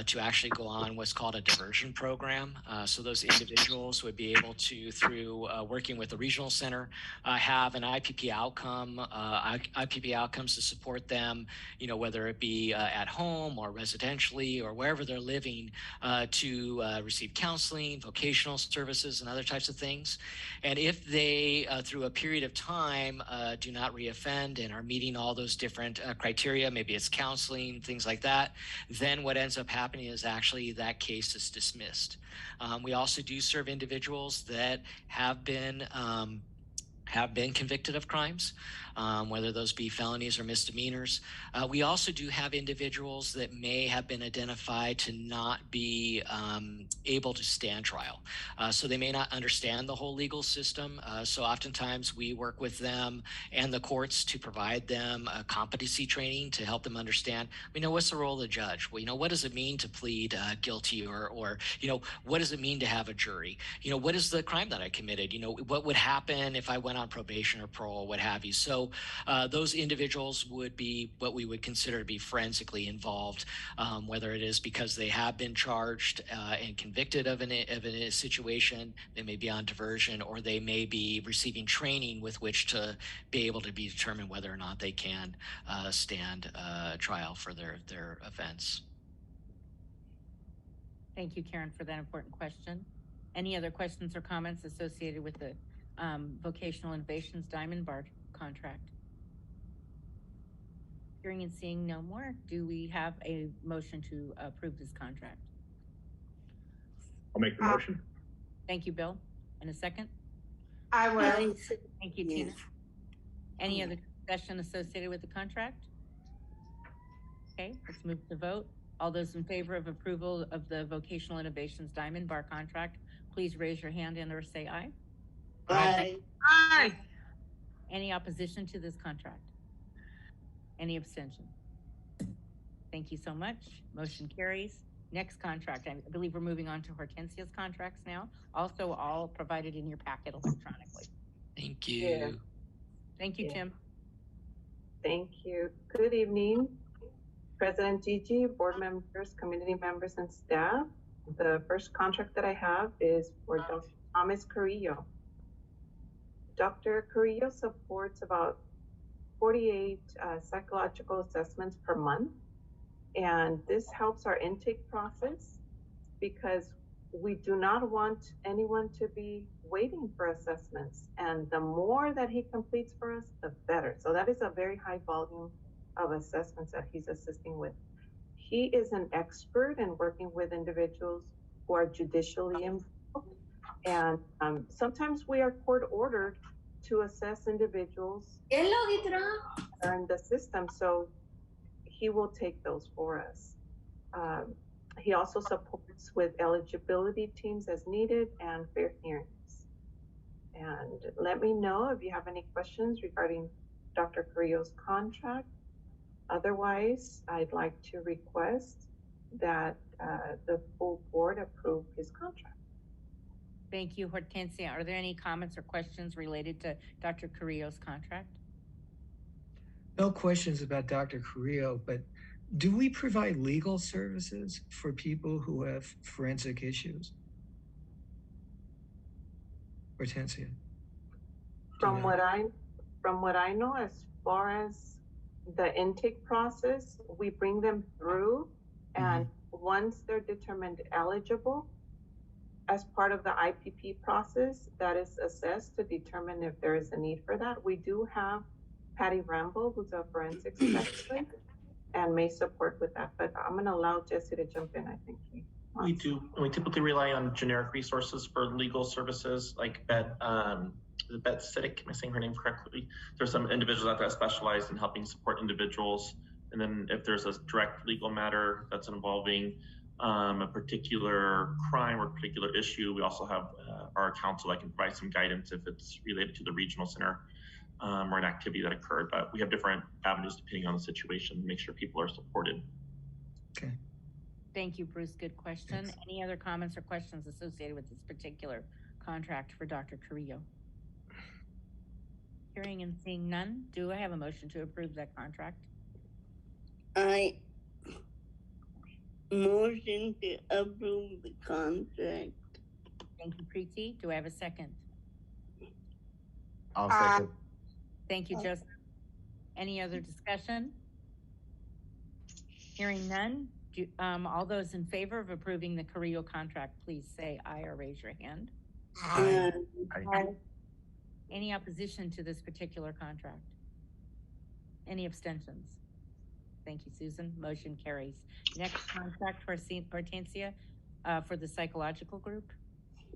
to actually go on what's called a diversion program. So those individuals would be able to, through working with the regional center, have an IPP outcomes to support them, whether it be at home or residentially or wherever they're living, to receive counseling, vocational services, and other types of things. And if they, through a period of time, do not reoffend and are meeting all those different criteria, maybe it's counseling, things like that, then what ends up happening is actually that case is dismissed. We also do serve individuals that have been convicted of crimes, whether those be felonies or misdemeanors. We also do have individuals that may have been identified to not be able to stand trial. So they may not understand the whole legal system. So oftentimes we work with them and the courts to provide them competency training to help them understand, what's the role of the judge? Well, what does it mean to plead guilty or what does it mean to have a jury? What is the crime that I committed? What would happen if I went on probation or parole, what have you? So So those individuals would be what we would consider to be forensically involved, whether it is because they have been charged and convicted of a situation, they may be on diversion, or they may be receiving training with which to be able to be determined whether or not they can stand trial for their offense. Thank you, Karen, for that important question. Any other questions or comments associated with the Vocational Innovations Diamond Bar contract? Hearing and seeing no more, do we have a motion to approve this contract? I'll make the motion. Thank you, Bill. And a second? I will. Thank you, Tina. Any other discussion associated with the contract? Okay, let's move to vote. All those in favor of approval of the Vocational Innovations Diamond Bar contract, please raise your hand and or say aye. Aye. Aye. Any opposition to this contract? Any abstention? Thank you so much. Motion carries. Next contract, I believe we're moving on to Hortensia's contracts now. Also all provided in your packet electronically. Thank you. Yeah. Thank you, Yeah. Tim. Thank you. Good evening, President Gigi, board members, community members, and staff. The first contract that I have is for Dr. Thomas Carrillo. Dr. Carrillo supports about 48 psychological assessments per month. And this helps our intake process because we do not want anyone to be waiting for assessments. And the more that he completes for us, the better. So that is a very high volume of assessments that he's assisting with. He is an expert in working with individuals who are judicially involved. And sometimes we are court ordered to assess individuals that are in the system. So he will take those for us. He also supports with eligibility teams as needed and fair hearings. And let me know if you have any questions regarding Dr. Carrillo's contract. Otherwise, I'd like to request that the full board approve his contract. Thank you, Hortensia. Are there any comments or questions related to Dr. Carrillo's contract? No questions about Dr. Carrillo, but do we provide legal services for people who have forensic issues? Hortensia. From what I know, as far as the intake process, we bring them through, and once they're determined eligible, as part of the IPP process, that is assessed to determine if there is a need for that. We do have Patty Rambo, who's a forensic specialist, and may support with that. But I'm going to allow Jesse to jump in. I think we do. We typically rely on generic resources for legal services, like Bet Sidic. Am I saying her name correctly? There's some individuals out there that specialize in helping support individuals. And then if there's a direct legal matter that's involving a particular crime or particular issue, we also have our counsel that can provide some guidance if it's related to the regional center or an activity that occurred. But we have different avenues depending on the situation to make sure people are supported. Okay. Thank you, Bruce. Good question. Thanks. Any other comments or questions associated with this particular contract for Dr. Carrillo? Hearing and seeing none, do I have a motion to approve that contract? I motion to approve the contract. Thank you, Preeti. Do I have a second? I'll second. Thank you, Joseph. Any other discussion? Hearing none, all those in favor of approving the Carrillo contract, please say aye or raise your hand. Aye. Any opposition to this particular contract? Any abstentions? Thank you, Susan. Motion carries. Next contract for Hortensia for the psychological group.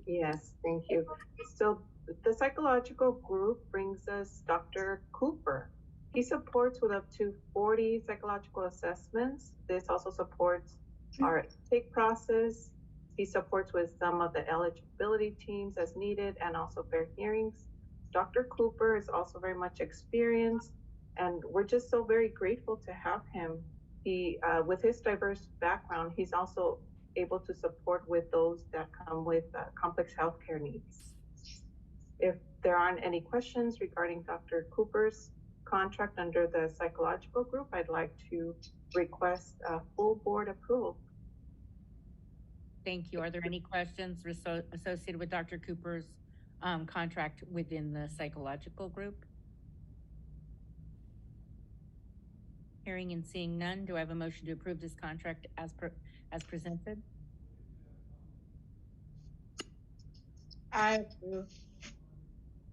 Yes, thank you. So the psychological group brings us Dr. Cooper. He supports with up to 40 psychological assessments. This also supports our intake process. He supports with some of the eligibility teams as needed and also fair hearings. Dr. Cooper is also very much experienced, and we're just so very grateful to have him. He, with his diverse background, he's also able to support with those that come with complex healthcare needs. If there aren't any questions regarding Dr. Cooper's contract under the psychological group, I'd like to request full board approval. Thank you. Are there any questions associated with Dr. Cooper's contract within the psychological group? Hearing and seeing none, do I have a motion to approve this contract as presented? I approve.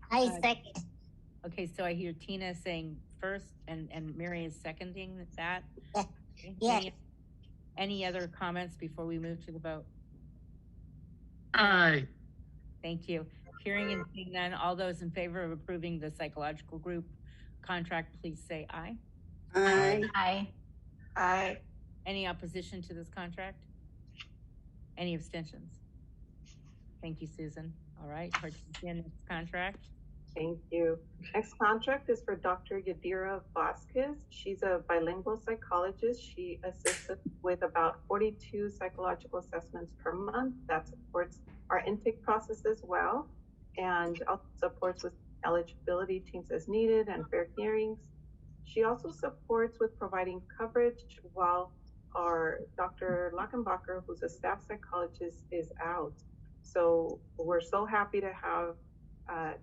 I second. Okay, so I hear Tina saying first and Mary is seconding that. Okay. Yes. Any other comments before we move to the vote? Aye. Thank you. Hearing and seeing none, all those in favor of approving the psychological group contract, please say aye. Aye. Aye. Aye. Any opposition to this contract? Any abstentions? Thank you, Susan. All right, next contract. Thank you. Next contract is for Dr. Yadira Vasquez. She's a bilingual psychologist. She assists us with about 42 psychological assessments per month. That supports our intake process as well, and also supports with eligibility teams as needed and fair hearings. She also supports with providing coverage while our Dr. Lachenbacher, who's a staff psychologist, is out. So we're so happy to have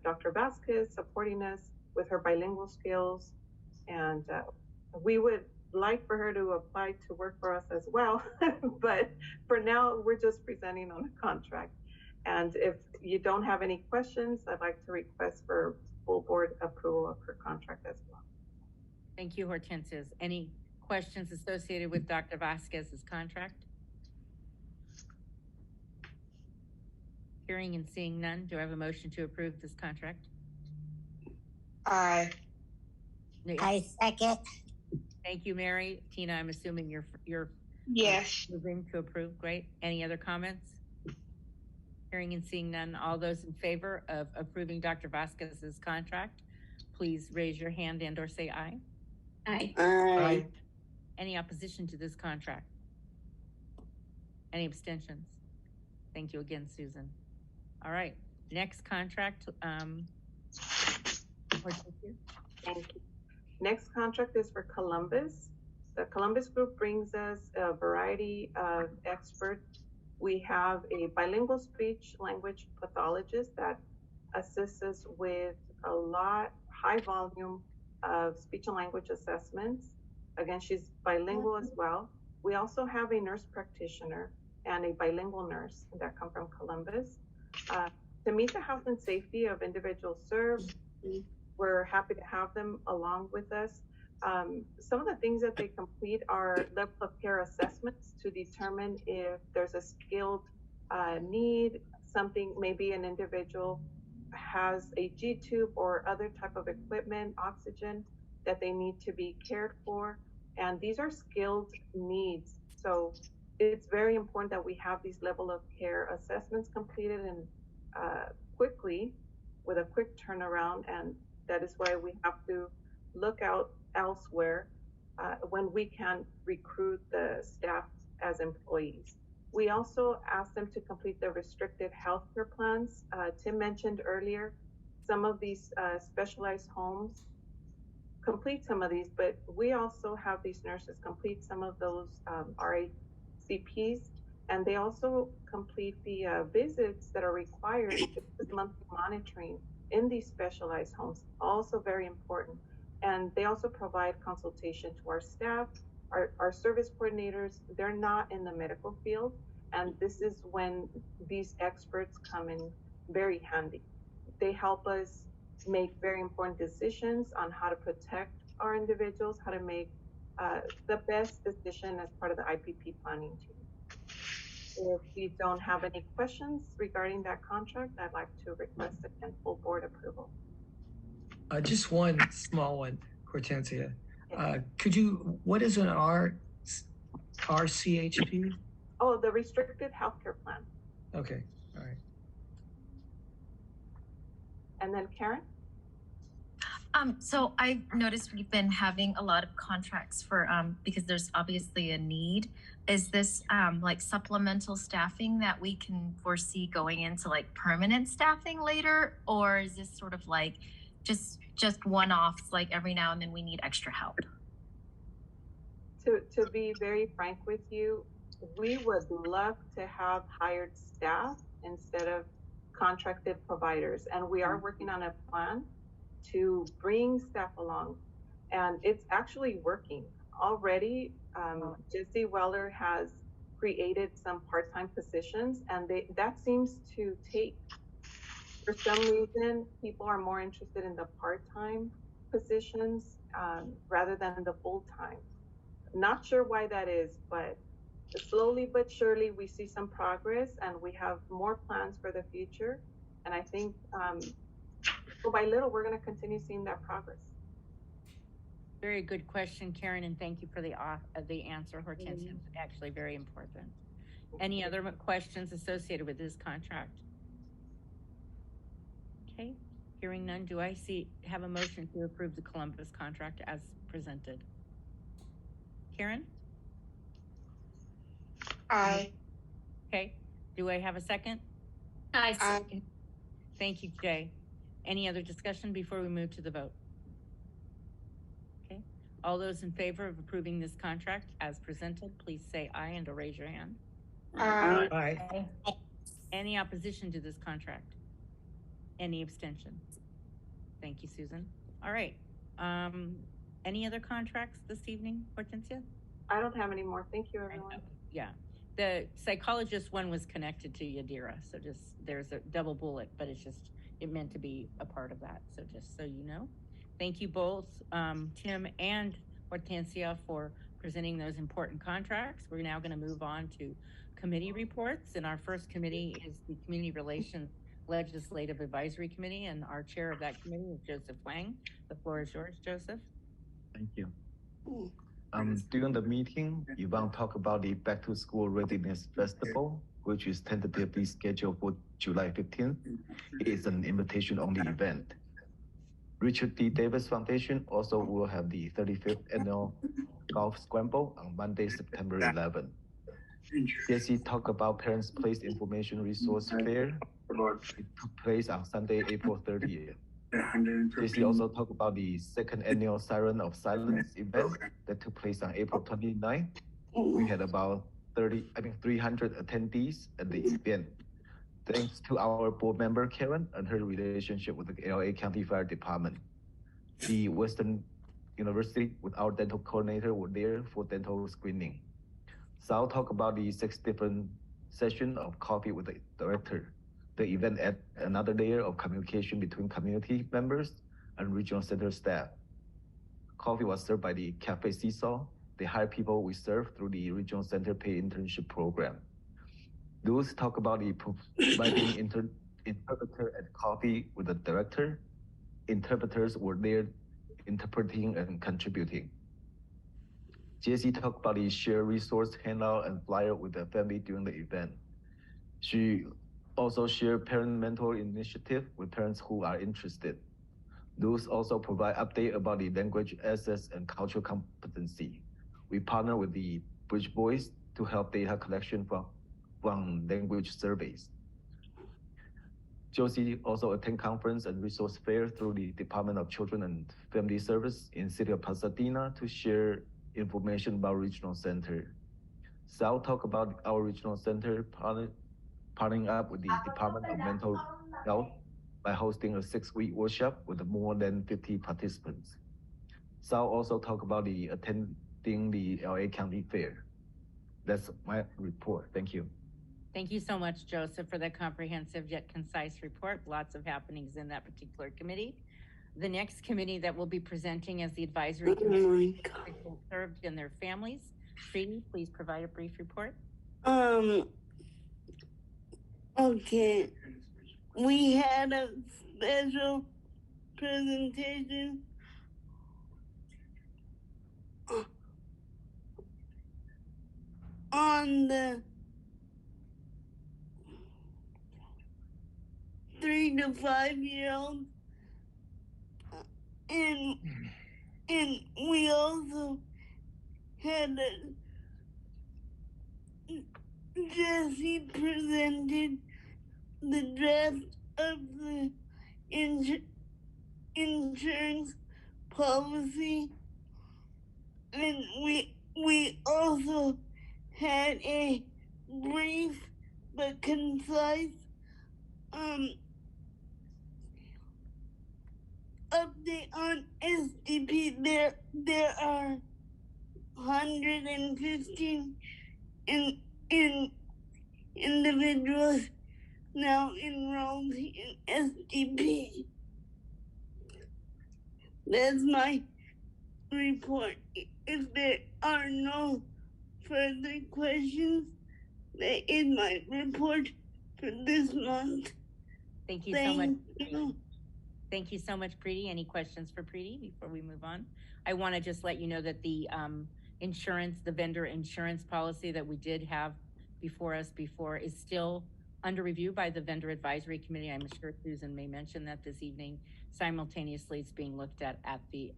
Dr. Vasquez supporting us with her bilingual skills, and we would like for her to apply to work for us as well, but for now we're just presenting on a contract. And if you don't have any questions, I'd like to request for full board approval of her contract as well. Thank you, Hortensius. Any questions associated with Dr. Vasquez's contract? Hearing and seeing none, do I have a motion to approve this contract? Aye. I second. Thank you, Mary. Tina, I'm assuming you're Yes. moving to approve. Great. Any other comments? Hearing and seeing none, all those in favor of approving Dr. Vasquez's contract, please raise your hand and or say aye. Aye. Aye. Any opposition to this contract? Any abstentions? Thank you again, Susan. All right, next contract. Hortensia? Thank you. Next contract is for Columbus. The Columbus group brings us a variety of experts. We have a bilingual speech language pathologist that assists us with a high volume of speech and language assessments. Again, she's bilingual as well. We also have a nurse practitioner and a bilingual nurse that come from Columbus. To meet the health and safety of individuals served, we're happy to have them along with us. Some of the things that they complete are level of care assessments to determine if there's a skilled need, maybe an individual has a G-tube or other type of equipment, oxygen, that they need to be cared for. And these are skilled needs. So it's very important that we have these level of care assessments completed and quickly, with a quick turnaround. And that is why we have to look out elsewhere when we can recruit the staff as employees. We also ask them to complete the restricted healthcare plans. Tim mentioned earlier, some of these specialized homes complete some of these, but we also have these nurses complete some of those RACPs, and they also complete the visits that are required, just monthly monitoring in these specialized homes, also very important. And they also provide consultation to our staff, our service coordinators. They're not in the medical field, and this is when these experts come in very handy. They help us make very important decisions on how to protect our individuals, how to make the best decision as part of the IPP planning team. If we don't have any questions regarding that contract, I'd like to request again full board approval. Just one small one, Hortensia. What is an RCHP? Oh, the restricted healthcare plan. Okay, all right. And then Karen? So I've noticed we've been having a lot of contracts for, because there's obviously a need. Is this like supplemental staffing that we can foresee going into like permanent staffing later? Or is this sort of like just just one-offs, like every now and then we need extra help? To be very frank with you, we would love to have hired staff instead of contracted providers. And we are working on a plan to bring staff along. And it's actually working. Already, Jesse Weller has created some part-time positions, and that seems to take, for some reason, people are more interested in the part-time positions rather than the full-time. Not sure why that is, but slowly but surely we see some progress, and we have more plans for the future. And I think little by little, we're going to continue seeing that progress. Very good question, Karen, and thank you for the answer, Hortensia. It's actually very important. Any other questions associated with this contract? Okay, hearing none, do I have a motion to approve the Columbus contract as presented? Karen? Aye. Okay, do I have a second? Aye. Thank you, Jay. Any other discussion before we move to the vote? Okay, all those in favor of approving this contract as presented, please say aye and or raise your hand. Aye. Aye. Any opposition to this contract? Any abstention? Thank you, Susan. All right. Any other contracts this evening, Hortensia? I don't have any more. Thank you, everyone. Yeah. The psychologist one was connected to Yadira. So there's a double bullet, but it meant to be a part of that. So just so you know. Thank you both, Tim and Hortensia, for presenting those important contracts. We're now going to move on to committee reports. And our first committee is the Community Relations Legislative Advisory Committee. And our chair of that committee is Joseph Wang. The floor is yours, Joseph. Thank you. During the meeting, you want to talk about the Back to School Readiness Festival, which is tentatively scheduled for July 15th. It is an invitation-only event. Richard D. Davis Foundation also will have the 35th annual Golf Scramble on Monday, September 11th. Jesse talked about Parents Place Information Resource Fair. It took place on Sunday, April 30th. Jesse also talked about the second annual Siren of Silence event that took place on April 29th. We had about 300 attendees at the event. Thanks to our board member, Karen, and her relationship with the LA County Fire Department. The Western University with our dental coordinator were there for dental screening. So I'll talk about the 6 different sessions of coffee with the director. The event added another layer of communication between community members and regional center staff. Coffee was served by the Cafe Seesaw. They hire people we serve through the regional center paid internship program. Those talk about the providing interpreter at coffee with the director. Interpreters were there interpreting and contributing. Jessie talked about the shared resource handout and flyer with the family during the event. She also shared parent mentor initiative with parents who are interested. Those also provide update about the language access and cultural competency. We partner with the Bridge Boys to help data collection from language surveys. Josie also attend conference and resource fair through the Department of Children and Family Service in City of Pasadena to share information about regional center. So I'll talk about our regional center partnering up with the Department of Mental Health by hosting a 6-week workshop with more than 50 participants. So I'll also talk about the attending the LA County Fair. That's my report. Thank you. Thank you so much, Joseph, for that comprehensive yet concise report. Lots of happenings in that particular committee. The next committee that will be presenting as the advisory committee served and their families. Srini, please provide a brief report. Okay. We had a special presentation on the 3 to 5 year olds, and we also had Jesse presented the draft of the insurance policy, and we also had a brief but concise update on SDP. There are 115 in individuals now enrolled in SDP. That's my report. If there are no further questions, that is my report for this month. Thank you so much. Thank you so much, Preeti. Any questions for Preeti before we move on? I want to just let you know that the the vendor insurance policy that we did have before us is still under review by the vendor advisory committee. I'm sure Susan may mention that this evening. Simultaneously, it's being looked at the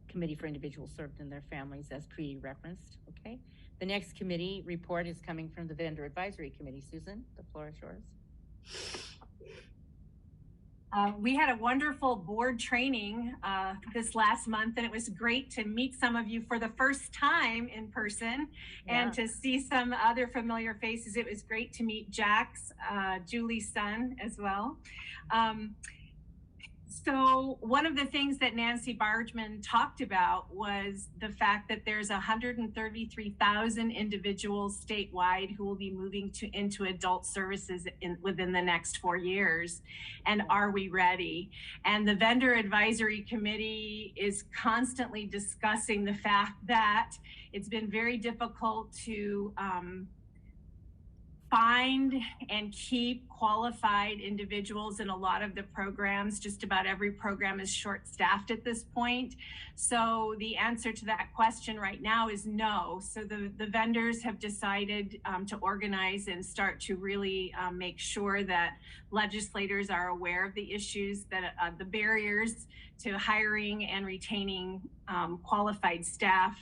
committee for individuals served and their families, as Preeti referenced. Okay. The next committee report is coming from the vendor advisory committee. Susan, the floor is yours. We had a wonderful board training this last month, and it was great to meet some of you for the first time in person and to see some other familiar faces. It was great to meet Jack's, Julie's son as well. So one of the things that Nancy Bargeman talked about was the fact that there's 133,000 individuals statewide who will be moving into adult services within the next 4 years. And are we ready? And the vendor advisory committee is constantly discussing the fact that it's been very difficult to find and keep qualified individuals in a lot of the programs. Just about every program is short-staffed at this point. So the answer to that question right now is no. So the vendors have decided to organize and start to really make sure that legislators are aware of the issues, that the barriers to hiring and retaining qualified staff.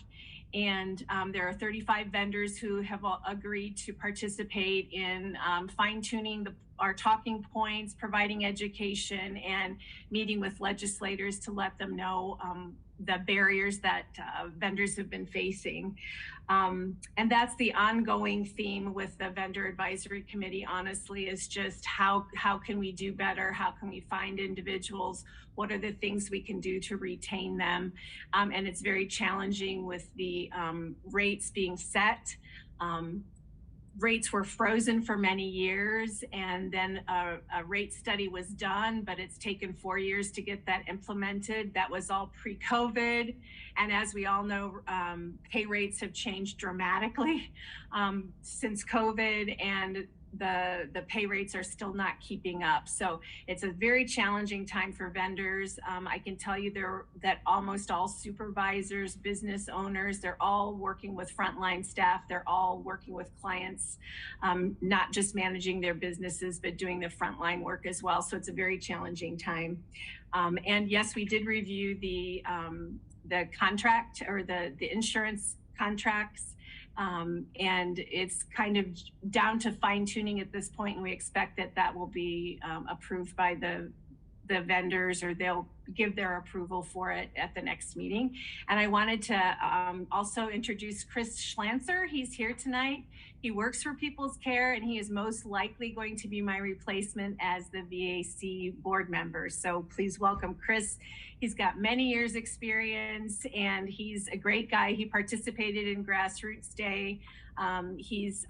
And there are 35 vendors who have agreed to participate in fine-tuning our talking points, providing education, and meeting with legislators to let them know the barriers that vendors have been facing. And that's the ongoing theme with the vendor advisory committee, honestly, is just how can we do better? How can we find individuals? What are the things we can do to retain them? And it's very challenging with the rates being set. Rates were frozen for many years, and then a rate study was done, but it's taken 4 years to get that implemented. That was all pre-COVID. And as we all know, pay rates have changed dramatically since COVID, and the pay rates are still not keeping up. So it's a very challenging time for vendors. I can tell you that almost all supervisors, business owners, they're all working with frontline staff. They're all working with clients, not just managing their businesses, but doing the frontline work as well. So it's a very challenging time. And yes, we did review the contract or the insurance contracts. And it's kind of down to fine tuning at this point, and we expect that will be approved by the vendors, or they'll give their approval for it at the next meeting. And I wanted to also introduce Chris Schlanzer. He's here tonight. He works for People's Care, and he is most likely going to be my replacement as the VAC board member. So please welcome Chris. He's got many years experience, and he's a great guy. He participated in Grassroots Day. He's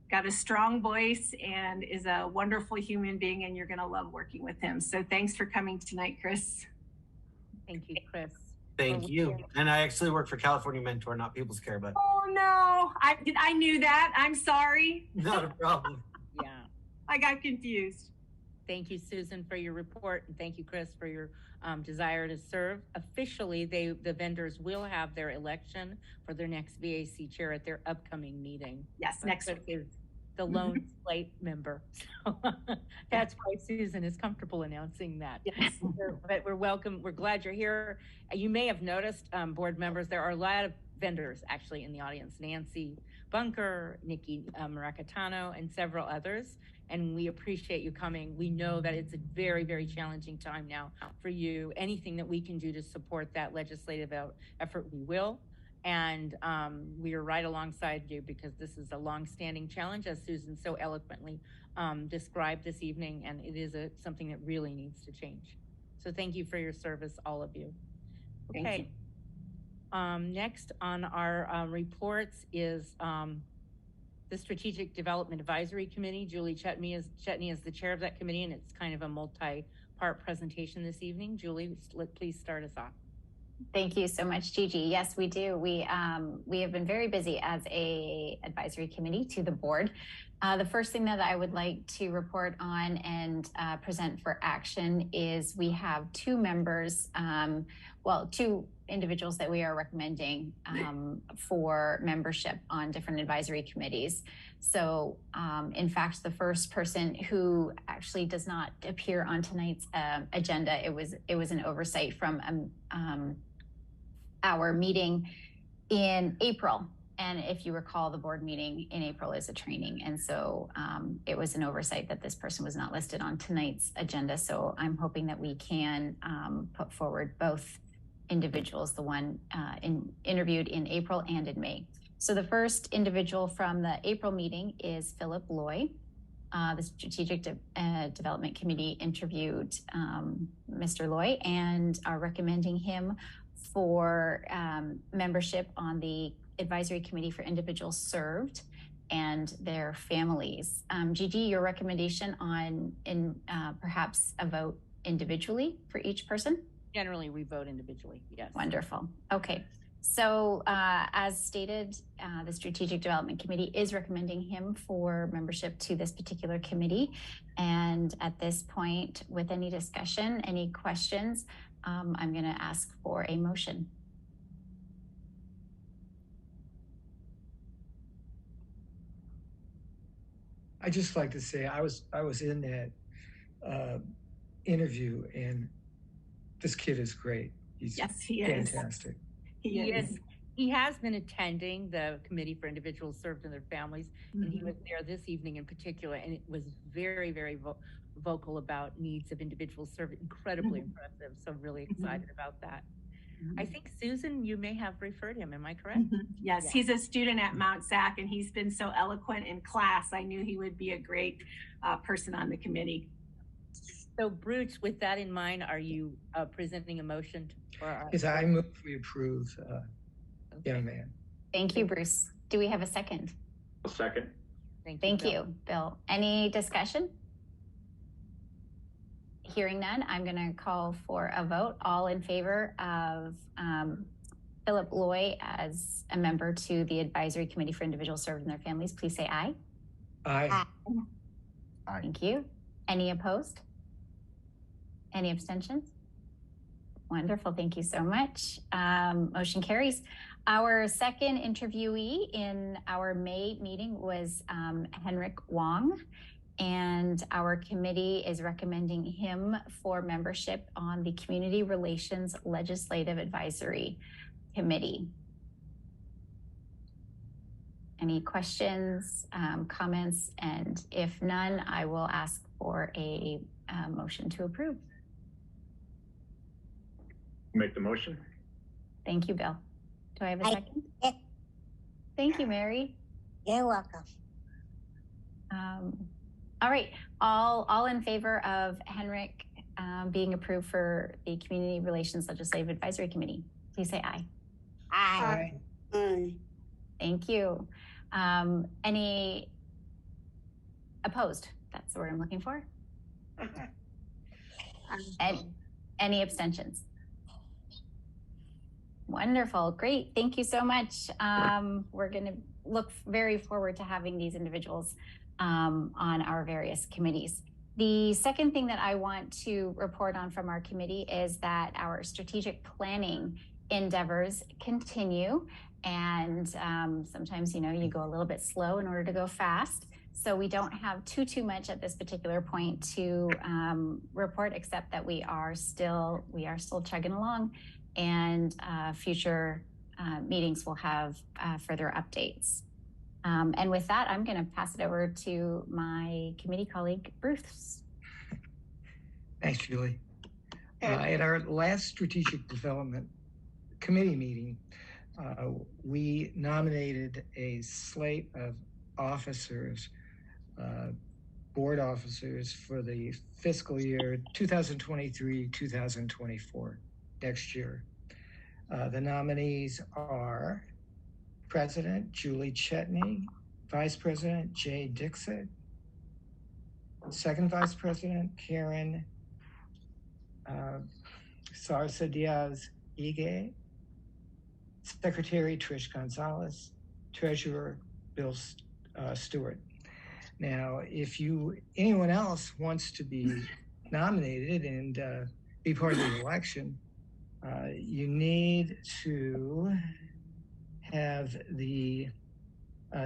got a strong voice and is a wonderful human being, and you're gonna love working with him. So thanks for coming tonight, Chris. Thank you, Chris. Thank you. And I actually work for California Mentor, not People's Care, but. Oh no, I knew that. I'm sorry. Not a problem. Yeah. I got confused. Thank you, Susan, for your report, and thank you, Chris, for your desire to serve. Officially, the vendors will have their election for their next VAC chair at their upcoming meeting. Yes, next week. Is the lone slate member. So that's why Susan is comfortable announcing that. Yes. But we're welcome. We're glad you're here. You may have noticed, board members, there are a lot of vendors actually in the audience. Nancy Bunker, Nikki Maracatano, and several others. and we appreciate you coming. We know that it's a very, very challenging time now for you. Anything that we can do to support that legislative effort, we will. And we are right alongside you because this is a long-standing challenge, as Susan so eloquently described this evening, and it is something that really needs to change. So thank you for your service, all of you. Okay. Next on our reports is the Strategic Development Advisory Committee. Julie Chetney is the chair of that committee, and it's kind of a multi-part presentation this evening. Julie, please start us off. Thank you so much, Gigi. Yes, we do. We have been very busy as a advisory committee to the board. The first thing that I would like to report on and present for action is we have two members, two individuals that we are recommending for membership on different advisory committees. So in fact, the first person who actually does not appear on tonight's agenda, it was an oversight from our meeting in April. And if you recall, the board meeting in April is a training. And so it was an oversight that this person was not listed on tonight's agenda. So I'm hoping that we can put forward both individuals, the one interviewed in April and in May. So the first individual from the April meeting is Philip Loy. The Strategic Development Committee interviewed Mr. Loy and are recommending him for membership on the Advisory Committee for Individuals Served and their families. Gigi, your recommendation on perhaps a vote individually for each person? Generally, we vote individually, yes. Wonderful. Okay. So as stated, the Strategic Development Committee is recommending him for membership to this particular committee. And at this point, with any discussion, any questions, I'm going to ask for a motion. I just like to say I was in that interview, and this kid is great. He's he is. fantastic. He is. He has been attending the Committee for Individuals Served and Their Families, and he was there this evening in particular, and it was very, very vocal about needs of individuals served. Incredibly impressive. So really excited about that. I think, Susan, you may have referred him. Am I correct? Yes, yeah. He's a student at Mount Sac, and he's been so eloquent in class. I knew he would be a great person on the committee. So, Bruce, with that in mind, are you presenting a motion for our... Yes, I move we approve young man. Thank you, Bruce. Do we have a second? A second. Thank you, Bill. Any discussion? Hearing none, I'm going to call for a vote. All in favor of Philip Loy as a member to the Advisory Committee for Individuals Served and Their Families, please say aye. Aye. Aye. Thank you. Any opposed? Any abstentions? Wonderful. Thank you so much. Motion carries. Our second interviewee in our May meeting was Henrik Wong, and our committee is recommending him for membership on the Community Relations Legislative Advisory Committee. Any questions, comments? And if none, I will ask for a motion to approve. Make the motion. Thank you, Bill. Do I have a second? Thank you, Mary. You're welcome. All right, all in favor of Henrik being approved for the Community Relations Legislative Advisory Committee, please say aye. Aye. Aye. Thank you. Any opposed? That's the word I'm looking for. Any abstentions? Wonderful. Great. Thank you so much. We're going to look very forward to having these individuals on our various committees. The second thing that I want to report on from our committee is that our strategic planning endeavors continue. And sometimes, you know, you go a little bit slow in order to go fast. So we don't have too much at this particular point to report, except that we are still chugging along, and future meetings will have further updates. And with that, I'm going to pass it over to my committee colleague, Bruce. Thanks, Julie. At our last strategic development committee meeting, we nominated a slate of officers, board officers for the fiscal year 2023-2024, next year. The nominees are President Julie Chetney, Vice President Jay Dixit, Second Vice President Karen Sarsa Diaz Ige, Secretary Trish Gonzalez, Treasurer Bill Stewart. Now, if anyone else wants to be nominated and be part of the election, you need to have the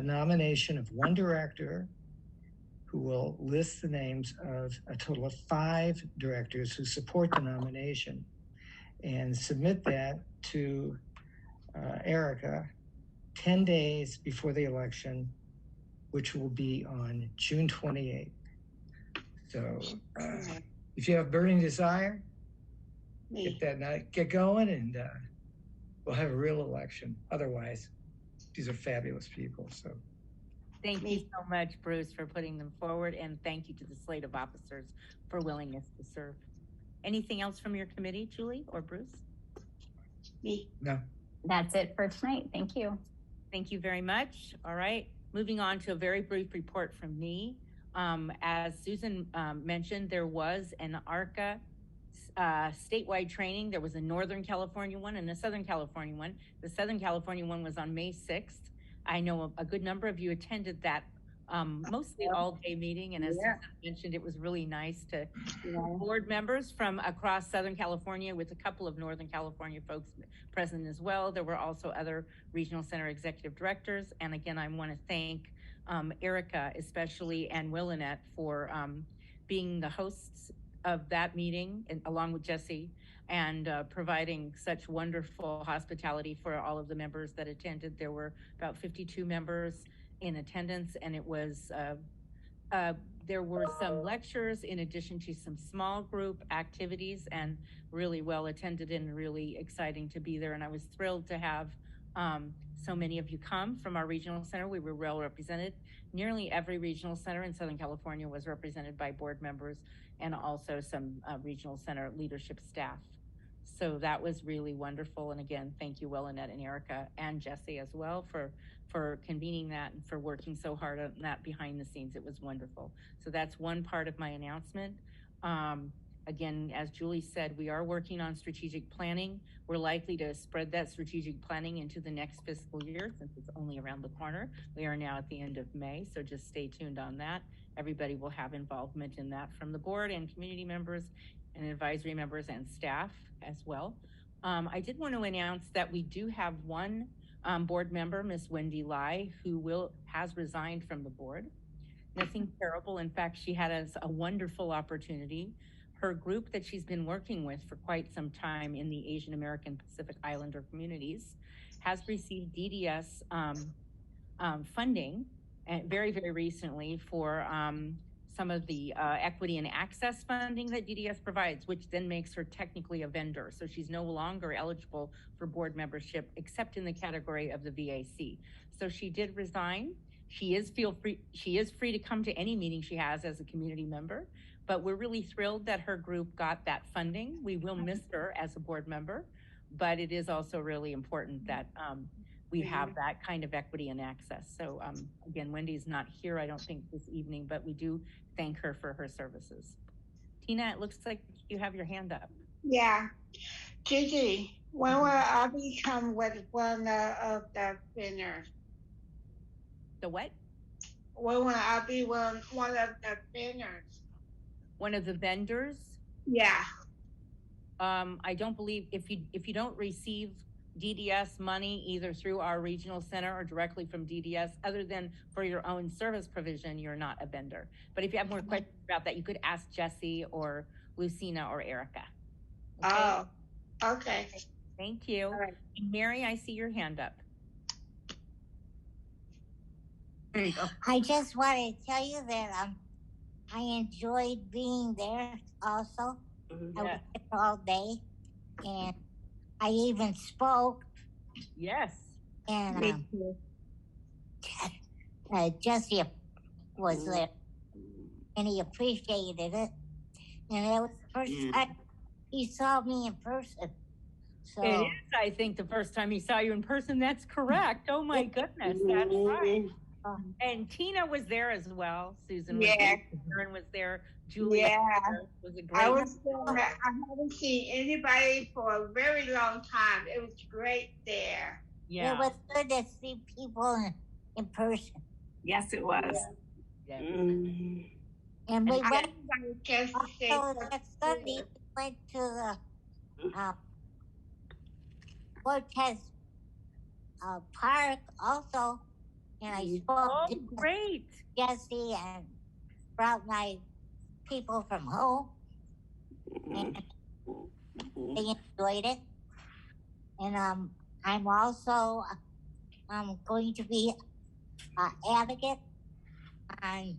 nomination of one director who will list the names of a total of 5 directors who support the nomination and submit that to Erica 10 days before the election, which will be on June 28th. So if you have burning desire, get going, and we'll have a real election. Otherwise, these are fabulous people. So thank you so much, Bruce, for putting them forward, and thank you to the slate of officers for willingness to serve. Anything else from your committee, Julie or Bruce? Me. No. That's it for tonight. Thank you. Thank you very much. All right, moving on to a very brief report from me. As Susan mentioned, there was an ARCA statewide training. There was a Northern California one and a Southern California one. The Southern California one was on May 6th. I know a good number of you attended that mostly all-day meeting, and as Susan mentioned, it was really nice to board members from across Southern California with a couple of Northern California folks present as well. There were also other regional center executive directors, and again, I want to thank Erica especially and Willinette for being the hosts of that meeting, and along with Jesse, and providing such wonderful hospitality for all of the members that attended. There were about 52 members in attendance, and it was there were some lectures in addition to some small group activities, and really well attended and really exciting to be there. And I was thrilled to have so many of you come from our regional center. We were well represented. Nearly every regional center in Southern California was represented by board members, and also some regional center leadership staff. So that was really wonderful. And again, thank you, Willinette and Erica and Jesse as well for convening that and for working so hard on that behind the scenes. It was wonderful. So that's one part of my announcement. Again, as Julie said, we are working on strategic planning. We're likely to spread that strategic planning into the next fiscal year since it's only around the corner. We are now at the end of May, so just stay tuned on that. Everybody will have involvement in that from the board and community members and advisory members and staff as well. I did want to announce that we do have one board member, Miss Wendy Lai, who has resigned from the board. Nothing terrible. In fact, she had a wonderful opportunity. Her group that she's been working with for quite some time in the Asian American Pacific Islander communities has received DDS funding very, very recently for some of the equity and access funding that DDS provides, which then makes her technically a vendor. So she's no longer eligible for board membership except in the category of the VAC. So she did resign. She is free to come to any meeting she has as a community member, but we're really thrilled that her group got that funding. We will miss her as a board member, but it is also really important that we have that kind of equity and access. So again, Wendy's not here, I don't think, this evening, but we do thank her for her services. Tina, it looks like you have your hand up. Yeah. Gigi, when will I become with one of the winners? The what? When will I be one of the winners? One of the vendors? Yeah. I don't believe, if you don't receive DDS money either through our regional center or directly from DDS, other than for your own service provision, you're not a vendor. But if you have more questions about that, you could ask Jesse or Lucina or Erica. Okay? Oh, okay. Thank you. All right. Mary, I see your hand up. There you go. I just want to tell you that I enjoyed being there also. I was there all day, and I even spoke. Yes. And Jesse was there, and he appreciated it. And it was the first time he saw me in person. So it is, I think, the first time he saw you in person. That's correct. Oh my goodness, that's right. And Tina was there as well. Susan was there. Karen was there. Julia was a great. I was there. I haven't seen anybody for a very long time. It was great there. It was good to see people in person. Yes, it was. Yes. And we went also that Sunday. We went to the Cortez Park also, and I spoke to great Jesse and brought my people from home, and they enjoyed it. And I'm also going to be an advocate on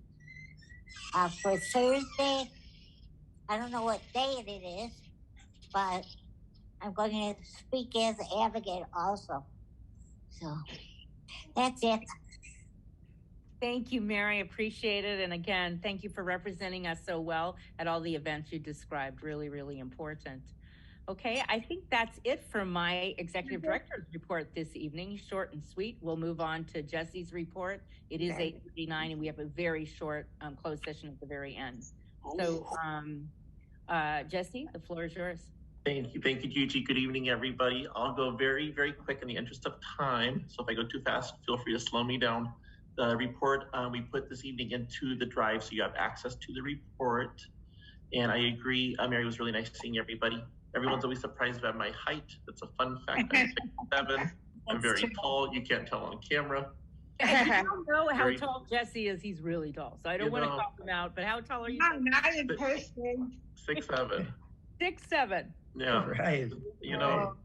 for Thursday. I don't know what day it is, but I'm going to speak as an advocate also. So that's it. Thank you, Mary. Appreciate it. And again, thank you for representing us so well at all the events you described. Really, really important. Okay, I think that's it for my executive director's report this evening. Short and sweet. We'll move on to Jesse's report. It is 8:39, and we have a very short closed session at the very end. So, Jesse, the floor is yours. Thank you, Gigi. Good evening, everybody. I'll go very, very quick in the interest of time. So if I go too fast, feel free to slow me down. The report we put this evening into the drive, so you have access to the report. And I agree, Mary, it was really nice seeing everybody. Everyone's always surprised about my height. That's a fun fact. I'm 6'7". I'm very tall. You can't tell on camera. I don't know how tall Jesse is. He's really tall, so I don't want to call him out. But how tall are you? Not in person. 6'7". 6'7". Yeah. Right. You know,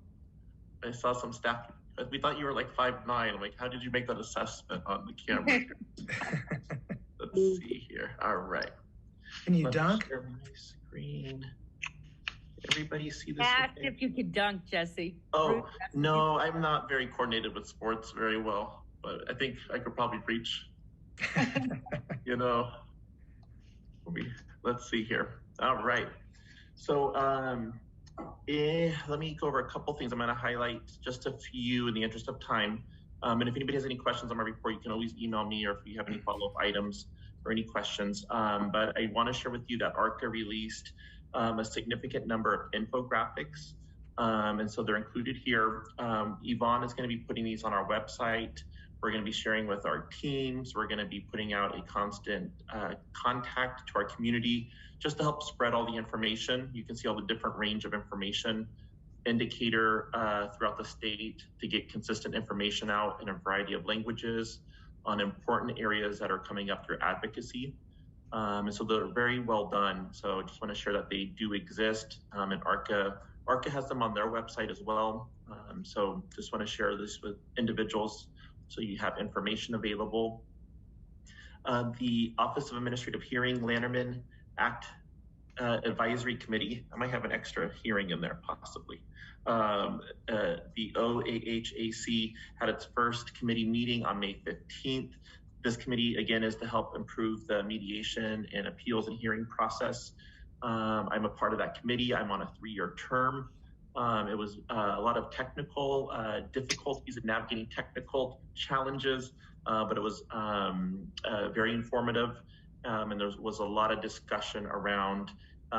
I saw some staff. We thought you were like 5'9". I'm like, how did you make that assessment on the camera? Let's see here. All right. Can you dunk? Share my screen. Everybody see this? Ask if you could dunk, Jesse. Oh, no, I'm not very coordinated with sports very well, but I think I could probably reach. You know, let's see here. All right. So let me go over a couple things. I'm going to highlight just a few in the interest of time. And if anybody has any questions on my report, you can always email me, or if you have any follow-up items or any questions. But I want to share with you that ARCA released a significant number of infographics. And so they're included here. Yvonne is going to be putting these on our website. We're going to be sharing with our teams. We're going to be putting out a constant contact to our community just to help spread all the information. You can see all the different range of information indicator throughout the state to get consistent information out in a variety of languages on important areas that are coming up through advocacy. And so they're very well done. So I just want to share that they do exist. And ARCA has them on their website as well. So just want to share this with individuals so you have information available. The Office of Administrative Hearing Lanterman Act Advisory Committee, I might have an extra hearing in there possibly. The OAHAC had its first committee meeting on May 15th. This committee, again, is to help improve the mediation and appeals and hearing process. I'm a part of that committee. I'm on a 3-year term. It was a lot of technical difficulties in navigating technical challenges, but it was very informative. And there was a lot of discussion around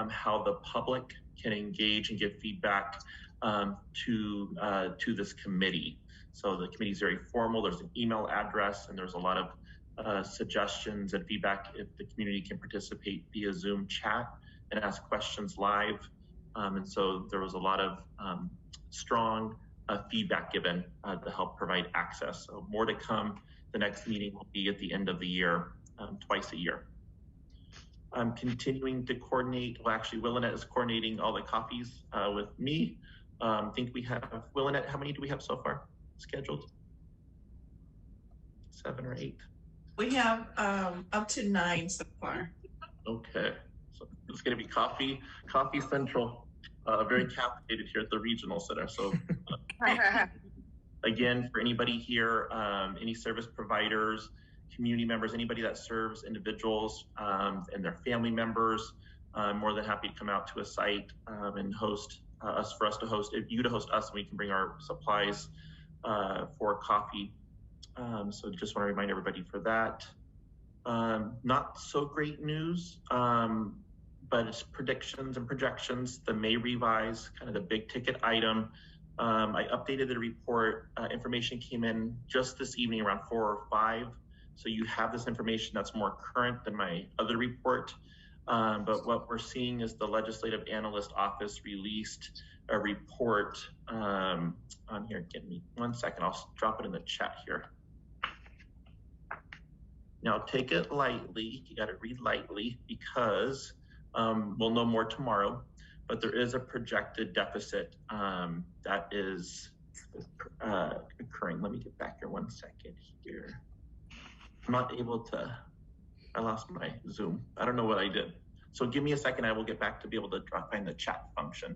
how the public can engage and give feedback to this committee. So the committee is very formal. There's an email address, and there's a lot of suggestions and feedback if the community can participate via Zoom chat and ask questions live. And so there was a lot of strong feedback given to help provide access. So more to come. The next meeting will be at the end of the year, twice a year. I'm continuing to coordinate. Well, actually, Willinette is coordinating all the copies with me. I think we have, Willinette, how many do we have so far scheduled? 7 or 8? We have up to 9 so far. Okay, so it's going to be coffee central. Very caffeinated here at the regional center. So again, for anybody here, any service providers, community members, anybody that serves individuals and their family members, I'm more than happy to come out to a site and host us to host us, and we can bring our supplies for coffee. So just want to remind everybody for that. Not so great news, but it's predictions and projections. The May revise, kind of the big ticket item. I updated the report. Information came in just this evening around 4 or 5. So you have this information that's more current than my other report. But what we're seeing is the Legislative Analyst Office released a report on here. Give me 1 second. I'll drop it in the chat here. Now take it lightly. You got to read lightly because we'll know more tomorrow. But there is a projected deficit that is occurring. Let me get back here 1 second here. I'm not able to, I lost my Zoom. I don't know what I did. So give me a second, I will get back to be able to find the chat function.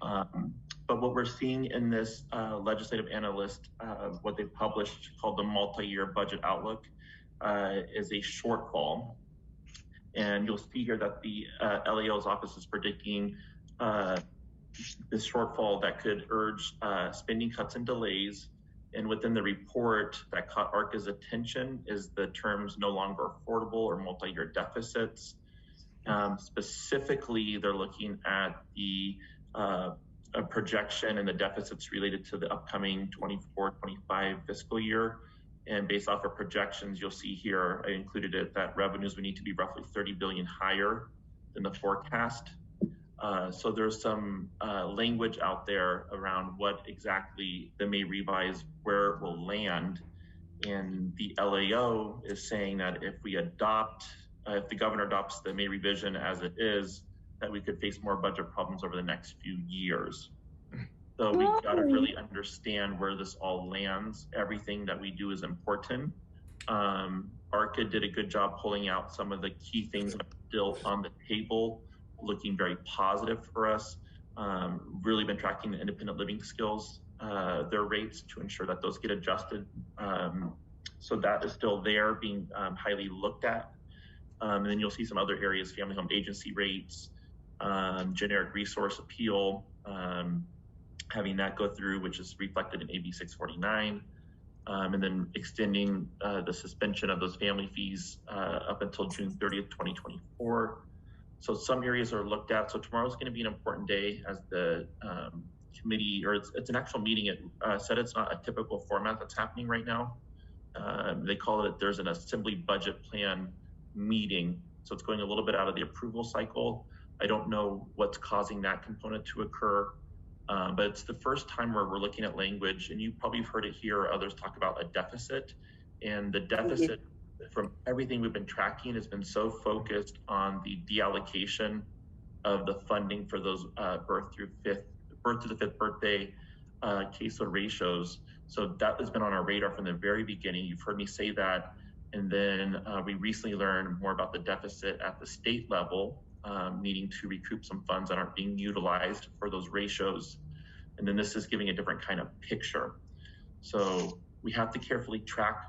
But what we're seeing in this legislative analyst, what they published called the multi-year budget outlook is a shortfall. And you'll see here that the LAO's office is predicting this shortfall that could urge spending cuts and delays. And within the report that caught ARCA's attention is the terms no longer affordable or multi-year deficits. Specifically, they're looking at the projection and the deficits related to the upcoming 24-25 fiscal year. And based off of projections, you'll see here, I included it, that revenues would need to be roughly 30 billion higher than the forecast. So there's some language out there around what exactly the May revise, where it will land. And the LAO is saying that if we adopt, if the governor adopts the May revision as it is, that we could face more budget problems over the next few years. So we've got to really understand where this all lands. Everything that we do is important. ARCA did a good job pulling out some of the key things that are still on the table, looking very positive for us. Really been tracking the independent living skills, their rates to ensure that those get adjusted. So that is still there, being highly looked at. And then you'll see some other areas, family home agency rates, generic resource appeal, having that go through, which is reflected in AB 649, and then extending the suspension of those family fees up until June 30th, 2024. So some areas are looked at. So tomorrow's going to be an important day as the committee, or it's an actual meeting. It said it's not a typical format that's happening right now. They call it, there's an assembly budget plan meeting. So it's going a little bit out of the approval cycle. I don't know what's causing that component to occur, but it's the first time where we're looking at language, and you probably have heard it here or others talk about a deficit. And the deficit, from everything we've been tracking, has been so focused on the deallocation of the funding for those birth to the fifth birthday caseload ratios. So that has been on our radar from the very beginning. You've heard me say that. And then we recently learned more about the deficit at the state level, needing to recoup some funds that aren't being utilized for those ratios. And then this is giving a different kind of picture. So we have to carefully track.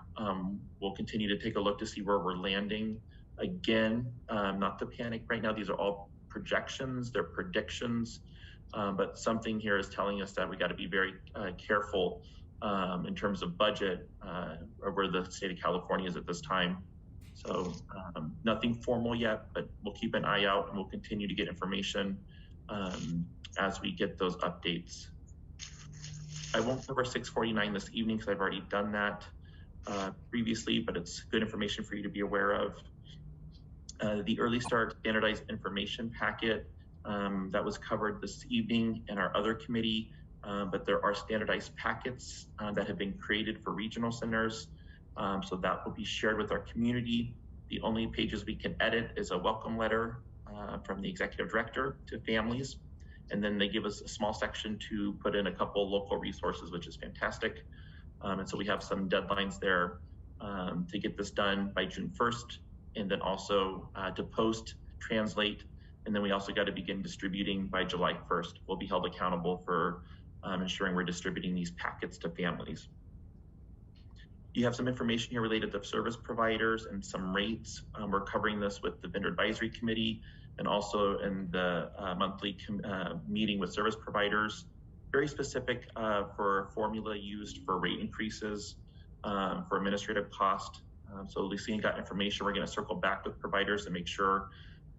We'll continue to take a look to see where we're landing. Again, not to panic right now. These are all projections, they're predictions, but something here is telling us that we got to be very careful in terms of budget or where the state of California is at this time. So nothing formal yet, but we'll keep an eye out and we'll continue to get information as we get those updates. I won't cover 649 this evening because I've already done that previously, but it's good information for you to be aware of. The Early Start Standardized Information Packet that was covered this evening in our other committee, but there are standardized packets that have been created for regional centers. So that will be shared with our community. The only pages we can edit is a welcome letter from the executive director to families. And then they give us a small section to put in a couple local resources, which is fantastic. And so we have some deadlines there. to get this done by June 1st, and then also to post, translate, and then we also got to begin distributing by July 1st. We'll be held accountable for ensuring we're distributing these packets to families. You have some information here related to service providers and some rates. We're covering this with the Vendor Advisory Committee and also in the monthly meeting with service providers. Very specific for formula used for rate increases, for administrative cost. So Lucine got information. We're going to circle back with providers and make sure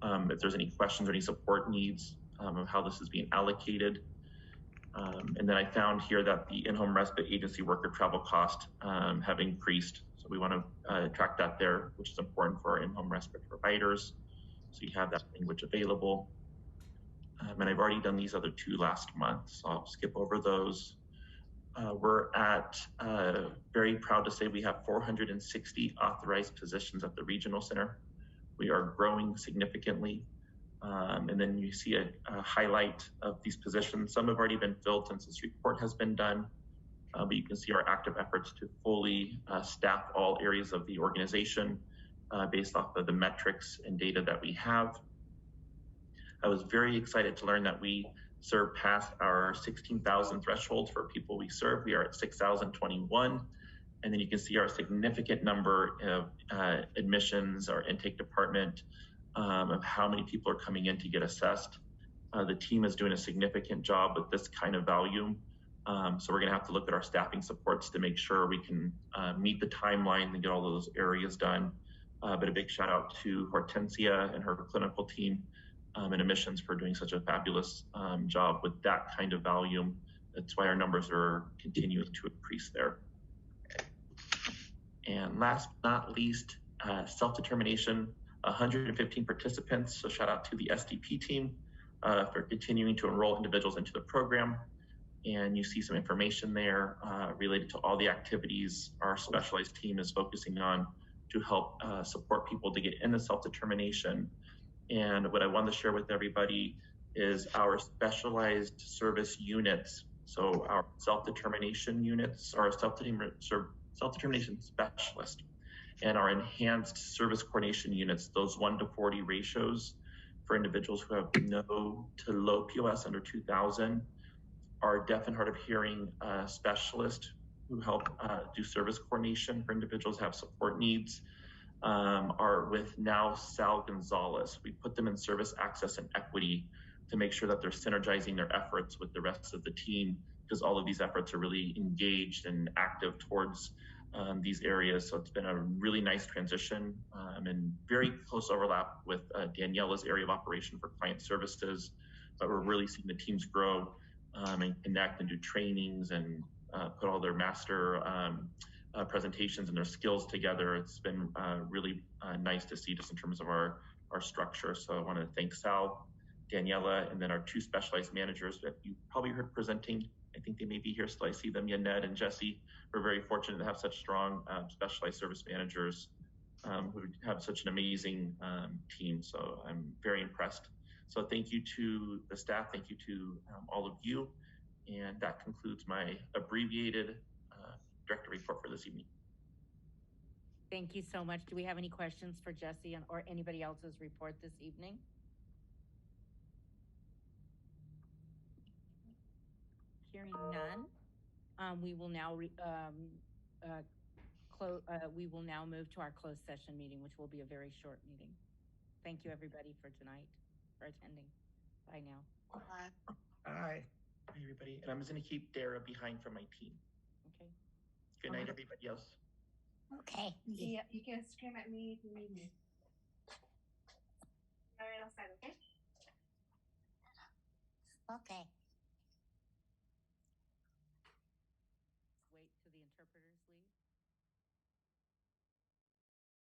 if there's any questions or any support needs of how this is being allocated. And then I found here that the in-home respite agency worker travel cost have increased. So we want to track that there, which is important for our in-home respite providers. So you have that language available. And I've already done these other two last month, so I'll skip over those. We're very proud to say we have 460 authorized positions at the regional center. We are growing significantly. And then you see a highlight of these positions. Some have already been filled since this report has been done, but you can see our active efforts to fully staff all areas of the organization based off of the metrics and data that we have. I was very excited to learn that we surpassed our 16,000 threshold for people we serve. We are at 6,021. And then you can see our significant number of admissions, our intake department, of how many people are coming in to get assessed. The team is doing a significant job with this kind of volume. So we're gonna have to look at our staffing supports to make sure we can meet the timeline and get all of those areas done. But a big shout out to Hortensia and her clinical team and admissions for doing such a fabulous job with that kind of volume. That's why our numbers are continuing to increase there. And last but not least, self-determination, 115 participants. So shout out to the SDP team for continuing to enroll individuals into the program. And you see some information there related to all the activities our specialized team is focusing on to help support people to get into self-determination. And what I wanted to share with everybody is our specialized service units. So our self-determination units, our self-determination specialist, and our enhanced service coordination units, those 1-to-40 ratios for individuals who have no to low POS under 2,000, our deaf and hard of hearing specialist who help do service coordination for individuals who have support needs, are with now Sal Gonzalez. We put them in service access and equity to make sure that they're synergizing their efforts with the rest of the team, because all of these efforts are really engaged and active towards these areas. So it's been a really nice transition and very close overlap with Daniela's area of operation for client services. But we're really seeing the teams grow and connect and do trainings and put all their master presentations and their skills together. It's been really nice to see just in terms of our structure. So I want to thank Sal, Daniela, and then our two specialized managers that you probably heard presenting. I think they may be here, so I see them, Yanette and Jesse. We're very fortunate to have such strong specialized service managers who have such an amazing team. So I'm very impressed. So thank you to the staff, thank you to all of you. And that concludes my abbreviated director report for this evening. Thank you so much. Do we have any questions for Jesse or anybody else's report this evening? Hearing none, we will now move to our closed session meeting, which will be a very short meeting. Thank you, everybody, for tonight, for attending. Bye now. Bye. Bye, everybody. And I'm just going to keep Dara behind for my team. Okay. Good night, everybody else. Okay. Yeah, you can scream at me if you need me. Right outside, okay? Okay. Wait till the interpreters leave.